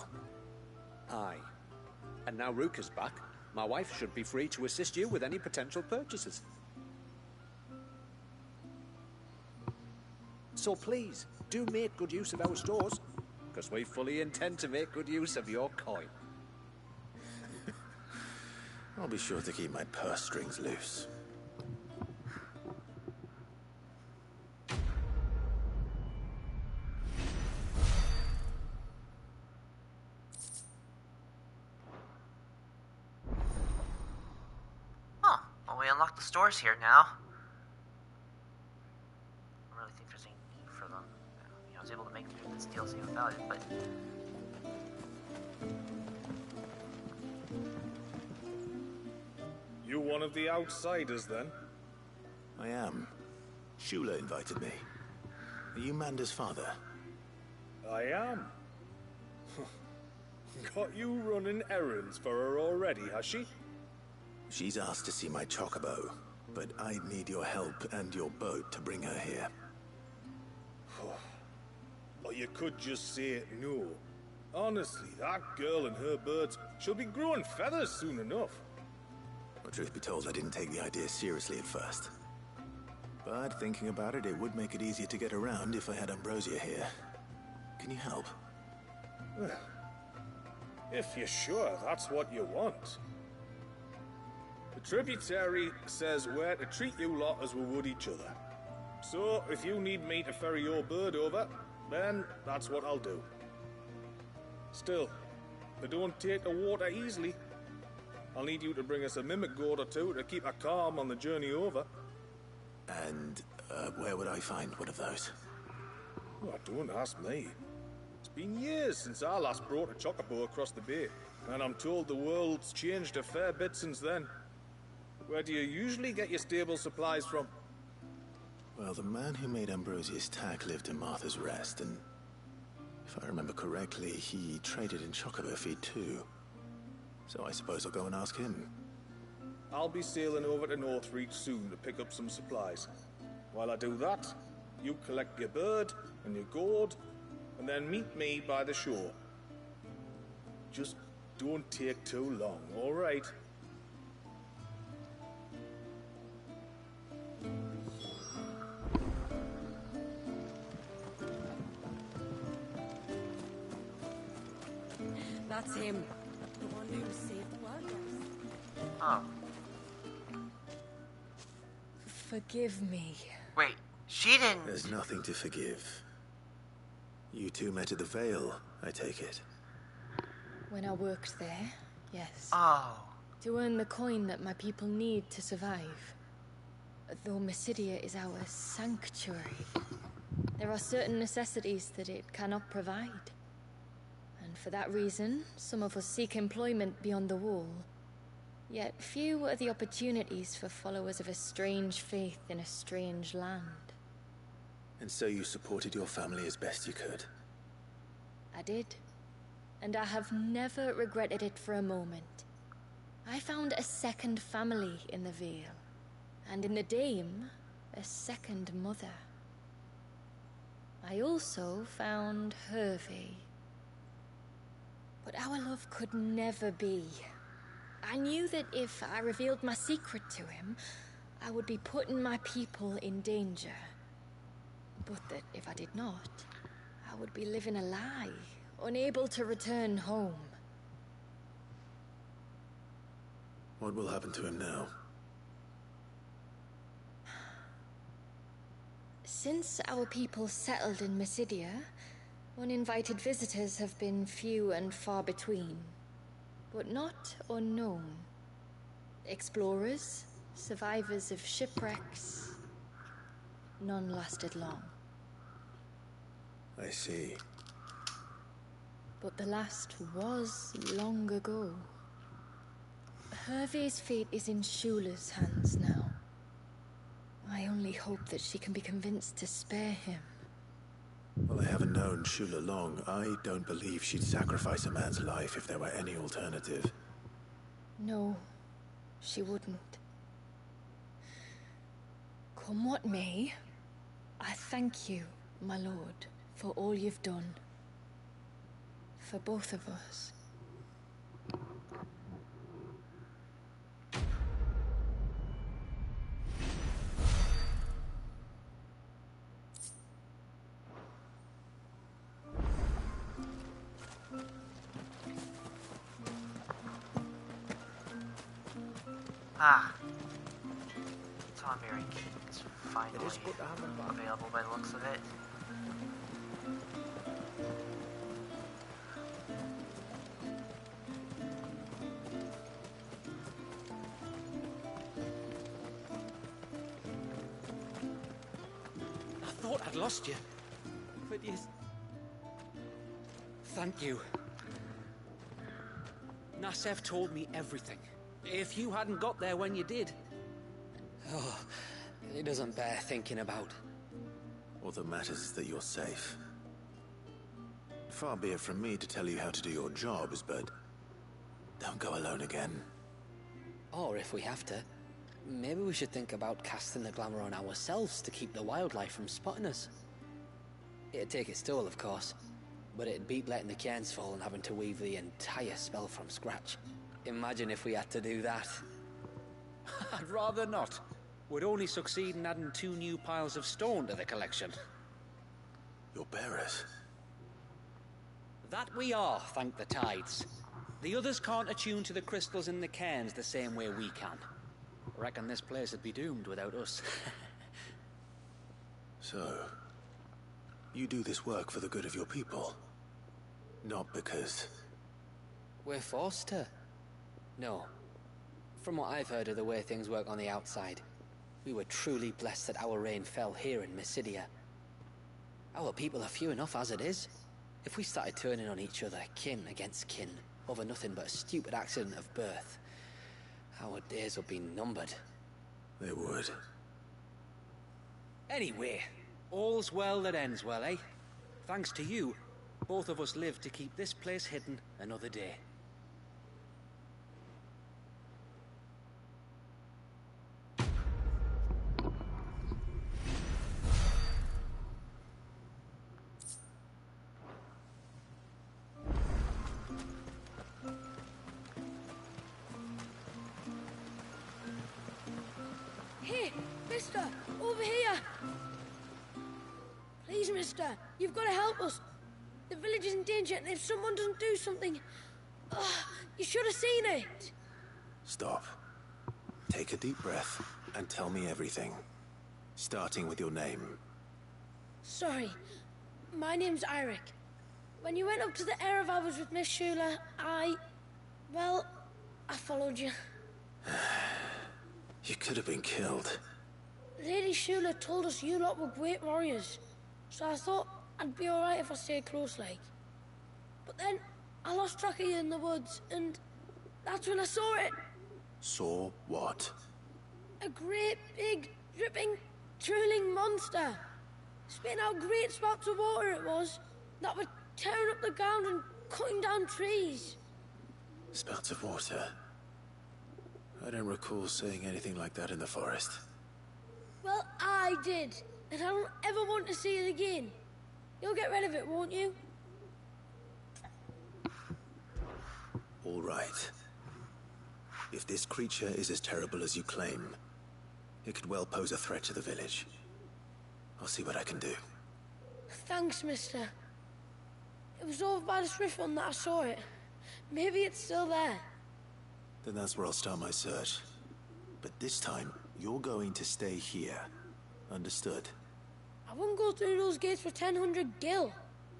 Aye. And now Rook is back, my wife should be free to assist you with any potential purchases. So please, do make good use of our stores, because we fully intend to make good use of your coin. I'll be sure to keep my purse strings loose. Oh, well, we unlocked the stores here now. I don't really think there's any need for them. You know, I was able to make it through this DLC without it, but... You one of the outsiders, then? I am. Shula invited me. Are you Manda's father? I am. Got you running errands for her already, has she? She's asked to see my chocobo, but I'd need your help and your boat to bring her here. Or you could just say no. Honestly, that girl and her birds, she'll be growing feathers soon enough. Well, truth be told, I didn't take the idea seriously at first. But thinking about it, it would make it easier to get around if I had Ambrosia here. Can you help? If you're sure that's what you want. The tributary says we're to treat you lot as we would each other. So, if you need me to ferry your bird over, then that's what I'll do. Still, they don't take the water easily. I'll need you to bring us a mimic goat or two to keep her calm on the journey over. And, where would I find one of those? Oh, don't ask me. It's been years since I last brought a chocobo across the bay, and I'm told the world's changed a fair bit since then. Where do you usually get your stable supplies from? Well, the man who made Ambrosia's tack lived in Martha's Rest, and if I remember correctly, he traded in chocobo feed too. So I suppose I'll go and ask him. I'll be sailing over to Northreach soon to pick up some supplies. While I do that, you collect your bird and your gourd, and then meet me by the shore. Just don't take too long, all right? That's him. The one who saved the world. Oh. Forgive me. Wait, she didn't... There's nothing to forgive. You two met at the Vale, I take it. When I worked there, yes. Oh. To earn the coin that my people need to survive. Though Mysidia is our sanctuary, there are certain necessities that it cannot provide. And for that reason, some of us seek employment beyond the wall. Yet few are the opportunities for followers of a strange faith in a strange land. And so you supported your family as best you could? I did. And I have never regretted it for a moment. I found a second family in the Vale. And in the Dame, a second mother. I also found Hervey. But our love could never be. I knew that if I revealed my secret to him, I would be putting my people in danger. But that if I did not, I would be living a lie, unable to return home. What will happen to him now? Since our people settled in Mysidia, uninvited visitors have been few and far between, but not unknown. Explorers, survivors of shipwrecks, none lasted long. I see. But the last was long ago. Hervey's fate is in Shula's hands now. I only hope that she can be convinced to spare him. Well, I haven't known Shula long. I don't believe she'd sacrifice a man's life if there were any alternative. No, she wouldn't. Come what may, I thank you, my lord, for all you've done. For both of us. Ah. Tomberry King's finally It is good to have them back. available by the looks of it. I thought I'd lost you. But you... Thank you. Nasev told me everything. If you hadn't got there when you did... Oh, it doesn't bear thinking about. All that matters is that you're safe. Far be it from me to tell you how to do your jobs, but don't go alone again. Or if we have to, maybe we should think about casting the glamour on ourselves to keep the wildlife from spotting us. It'd take its toll, of course, but it'd beat letting the cairns fall and having to weave the entire spell from scratch. Imagine if we had to do that. I'd rather not. Would only succeed in adding 2 new piles of stone to the collection. Your bearers? That we are, thank the tides. The others can't attune to the crystals in the cairns the same way we can. Reckon this place would be doomed without us. So, you do this work for the good of your people? Not because... We're forced to. No. From what I've heard of the way things work on the outside, we were truly blessed that our reign fell here in Mysidia. Our people are few enough as it is. If we started turning on each other, kin against kin, over nothing but a stupid accident of birth, our days would be numbered. They would. Anyway, all's well that ends well, eh? Thanks to you, both of us live to keep this place hidden another day. Hey, mister, over here! Please, mister, you've got to help us. The village is in danger, and if someone doesn't do something... you should have seen it! Stop. Take a deep breath and tell me everything. Starting with your name. Sorry, my name's Eirik. When you went up to the Erev was with Miss Shula, well, I followed you. You could have been killed. Lady Shula told us you lot were great warriors, so I thought I'd be alright if I stayed close like. But then, I lost track of you in the woods, and that's when I saw it. Saw what? A great, big, dripping, drooling monster. Spitting out great spouts of water it was, that were tearing up the ground and cutting down trees. Spouts of water? I don't recall seeing anything like that in the forest. Well, I did, and I don't ever want to see it again. You'll get rid of it, won't you? All right. If this creature is as terrible as you claim, it could well pose a threat to the village. I'll see what I can do. Thanks, mister. It was over by the Swift one that I saw it. Maybe it's still there. Then that's where I'll start my search. But this time, you're going to stay here. Understood? I wouldn't go through those gates for 1,000 gil.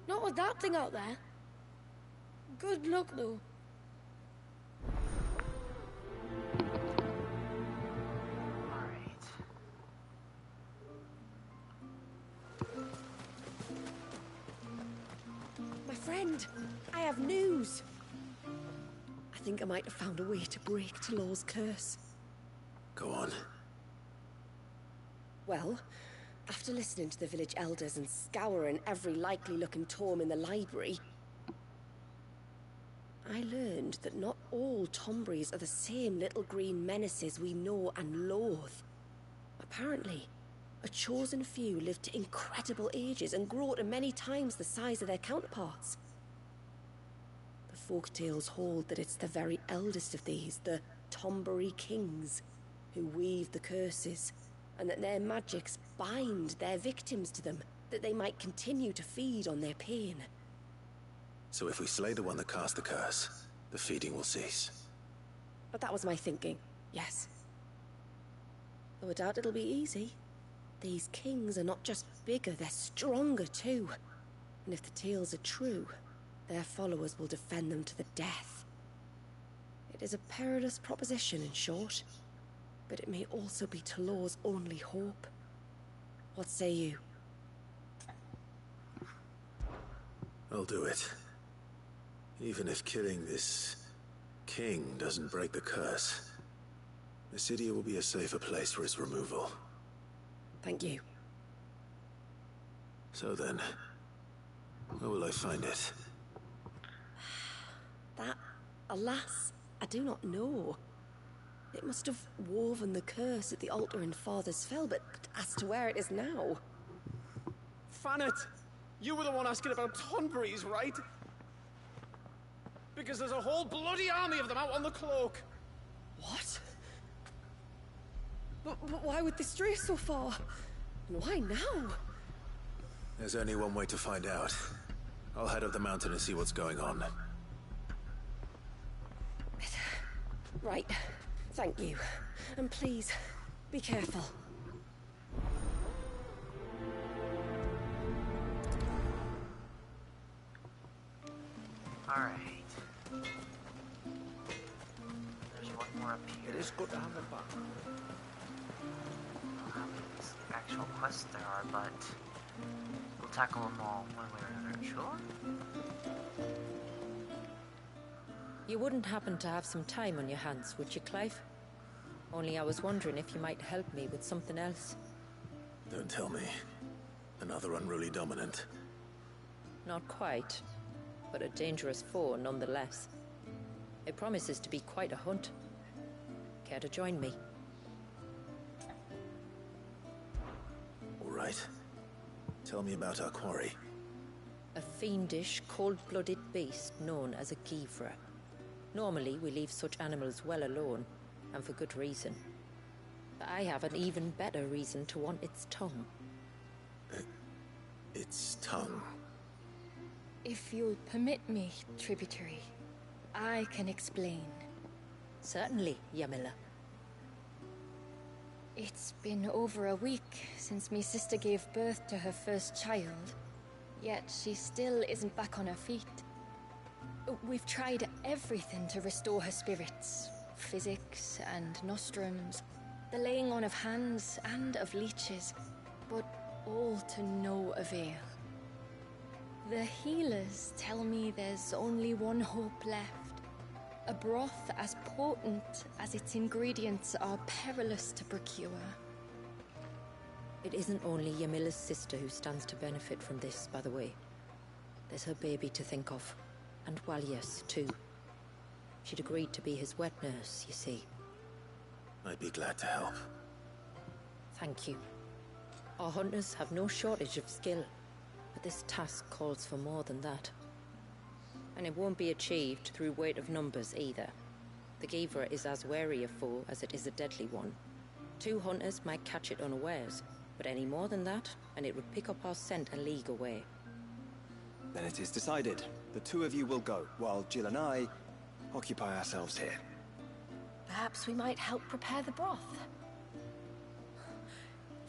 Not with that thing out there. Good luck, though. My friend, I have news. I think I might have found a way to break Talor's curse. Go on. Well, after listening to the village elders and scouring every likely-looking tome in the library, I learned that not all Tombrys are the same little green menaces we know and loathe. Apparently, A chosen few live to incredible ages and grow to many times the size of their counterparts. The folktales hold that it's the very eldest of these, the Tombury kings, who weave the curses, and that their magics bind their victims to them, that they might continue to feed on their pain. So if we slay the one that cast the curse, the feeding will cease. But that was my thinking, yes. Though I doubt it'll be easy. These kings are not just bigger, they're stronger too. And if the tales are true, their followers will defend them to the death. It is a perilous proposition, in short, but it may also be Talor's only hope. What say you? I'll do it. Even if killing this king doesn't break the curse, Mysidia will be a safer place for its removal. Thank you. So then, where will I find it? That, alas, I do not know. It must have woven the curse at the altar in Father's Fell, but as to where it is now... Fanet! You were the one asking about Tonbury's, right? Because there's a whole bloody army of them out on the cloak. What? But why would they stray so far? And why now? There's only one way to find out. I'll head up the mountain and see what's going on. Right. Thank you. And please, be careful. Alright. There's one more up here. It is good to have them back. I don't know how many actual quests there are, but we'll tackle them all one way or another, sure? You wouldn't happen to have some time on your hands, would you, Clive? Only I was wondering if you might help me with something else. Don't tell me. Another unruly dominant. Not quite, but a dangerous foe nonetheless. It promises to be quite a hunt. Care to join me? All right. Tell me about our quarry. A fiendish, cold-blooded beast known as a Givra. Normally, we leave such animals well alone, and for good reason. But I have an even better reason to want its tongue. Its tongue? If you'll permit me, Tributary, I can explain. Certainly, Yamila. It's been over a week since me sister gave birth to her first child, yet she still isn't back on her feet. We've tried everything to restore her spirits. Physics and nostrums, the laying on of hands and of leeches, but all to no avail. The healers tell me there's only one hope left. A broth as potent as its ingredients are perilous to procure. It isn't only Yamila's sister who stands to benefit from this, by the way. There's her baby to think of. And Walias, too. She'd agreed to be his wet nurse, you see. I'd be glad to help. Thank you. Our hunters have no shortage of skill, but this task calls for more than that. And it won't be achieved through weight of numbers either. The Givra is as wary a foe as it is a deadly one. 2 hunters might catch it unawares, but any more than that, and it would pick up our scent a league away. Then it is decided. The 2 of you will go, while Jill and I occupy ourselves here. Perhaps we might help prepare the broth.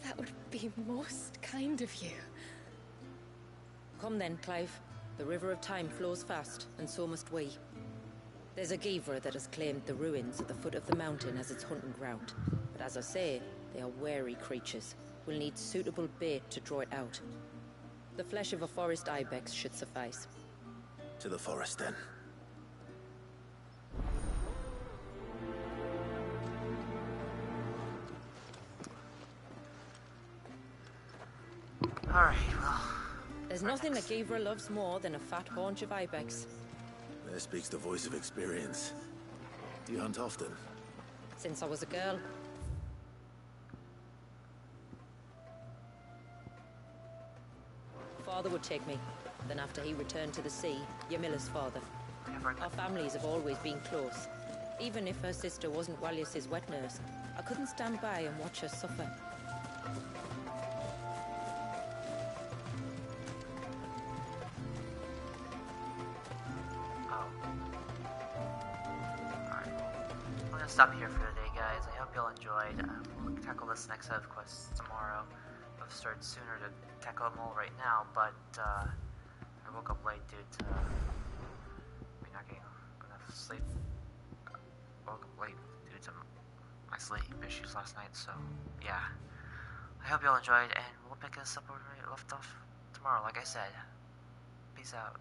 That would be most kind of you. Come then, Clive. The river of time flows fast, and so must we. There's a Givra that has claimed the ruins at the foot of the mountain as its hunting ground. But as I say, they are wary creatures. We'll need suitable bait to draw it out. The flesh of a forest ibex should suffice. To the forest, then. Alright, well... There's nothing that Givra loves more than a fat haunch of ibex. There speaks the voice of experience. Do you hunt often? Since I was a girl. father would take me. Then after he returned to the sea, Yamila's father. Our families have always been close. Even if her sister wasn't Walius's wet nurse, I couldn't stand by and watch her suffer. Stop here for today, guys. I hope you all enjoyed. We'll tackle this next set of quests tomorrow. I've started sooner to tackle them all right now, but I woke up late due to me not getting enough sleep. Woke up late due to my sleep issues last night, so yeah. I hope you all enjoyed, and we'll pick this up where we left off tomorrow, like I said. Peace out.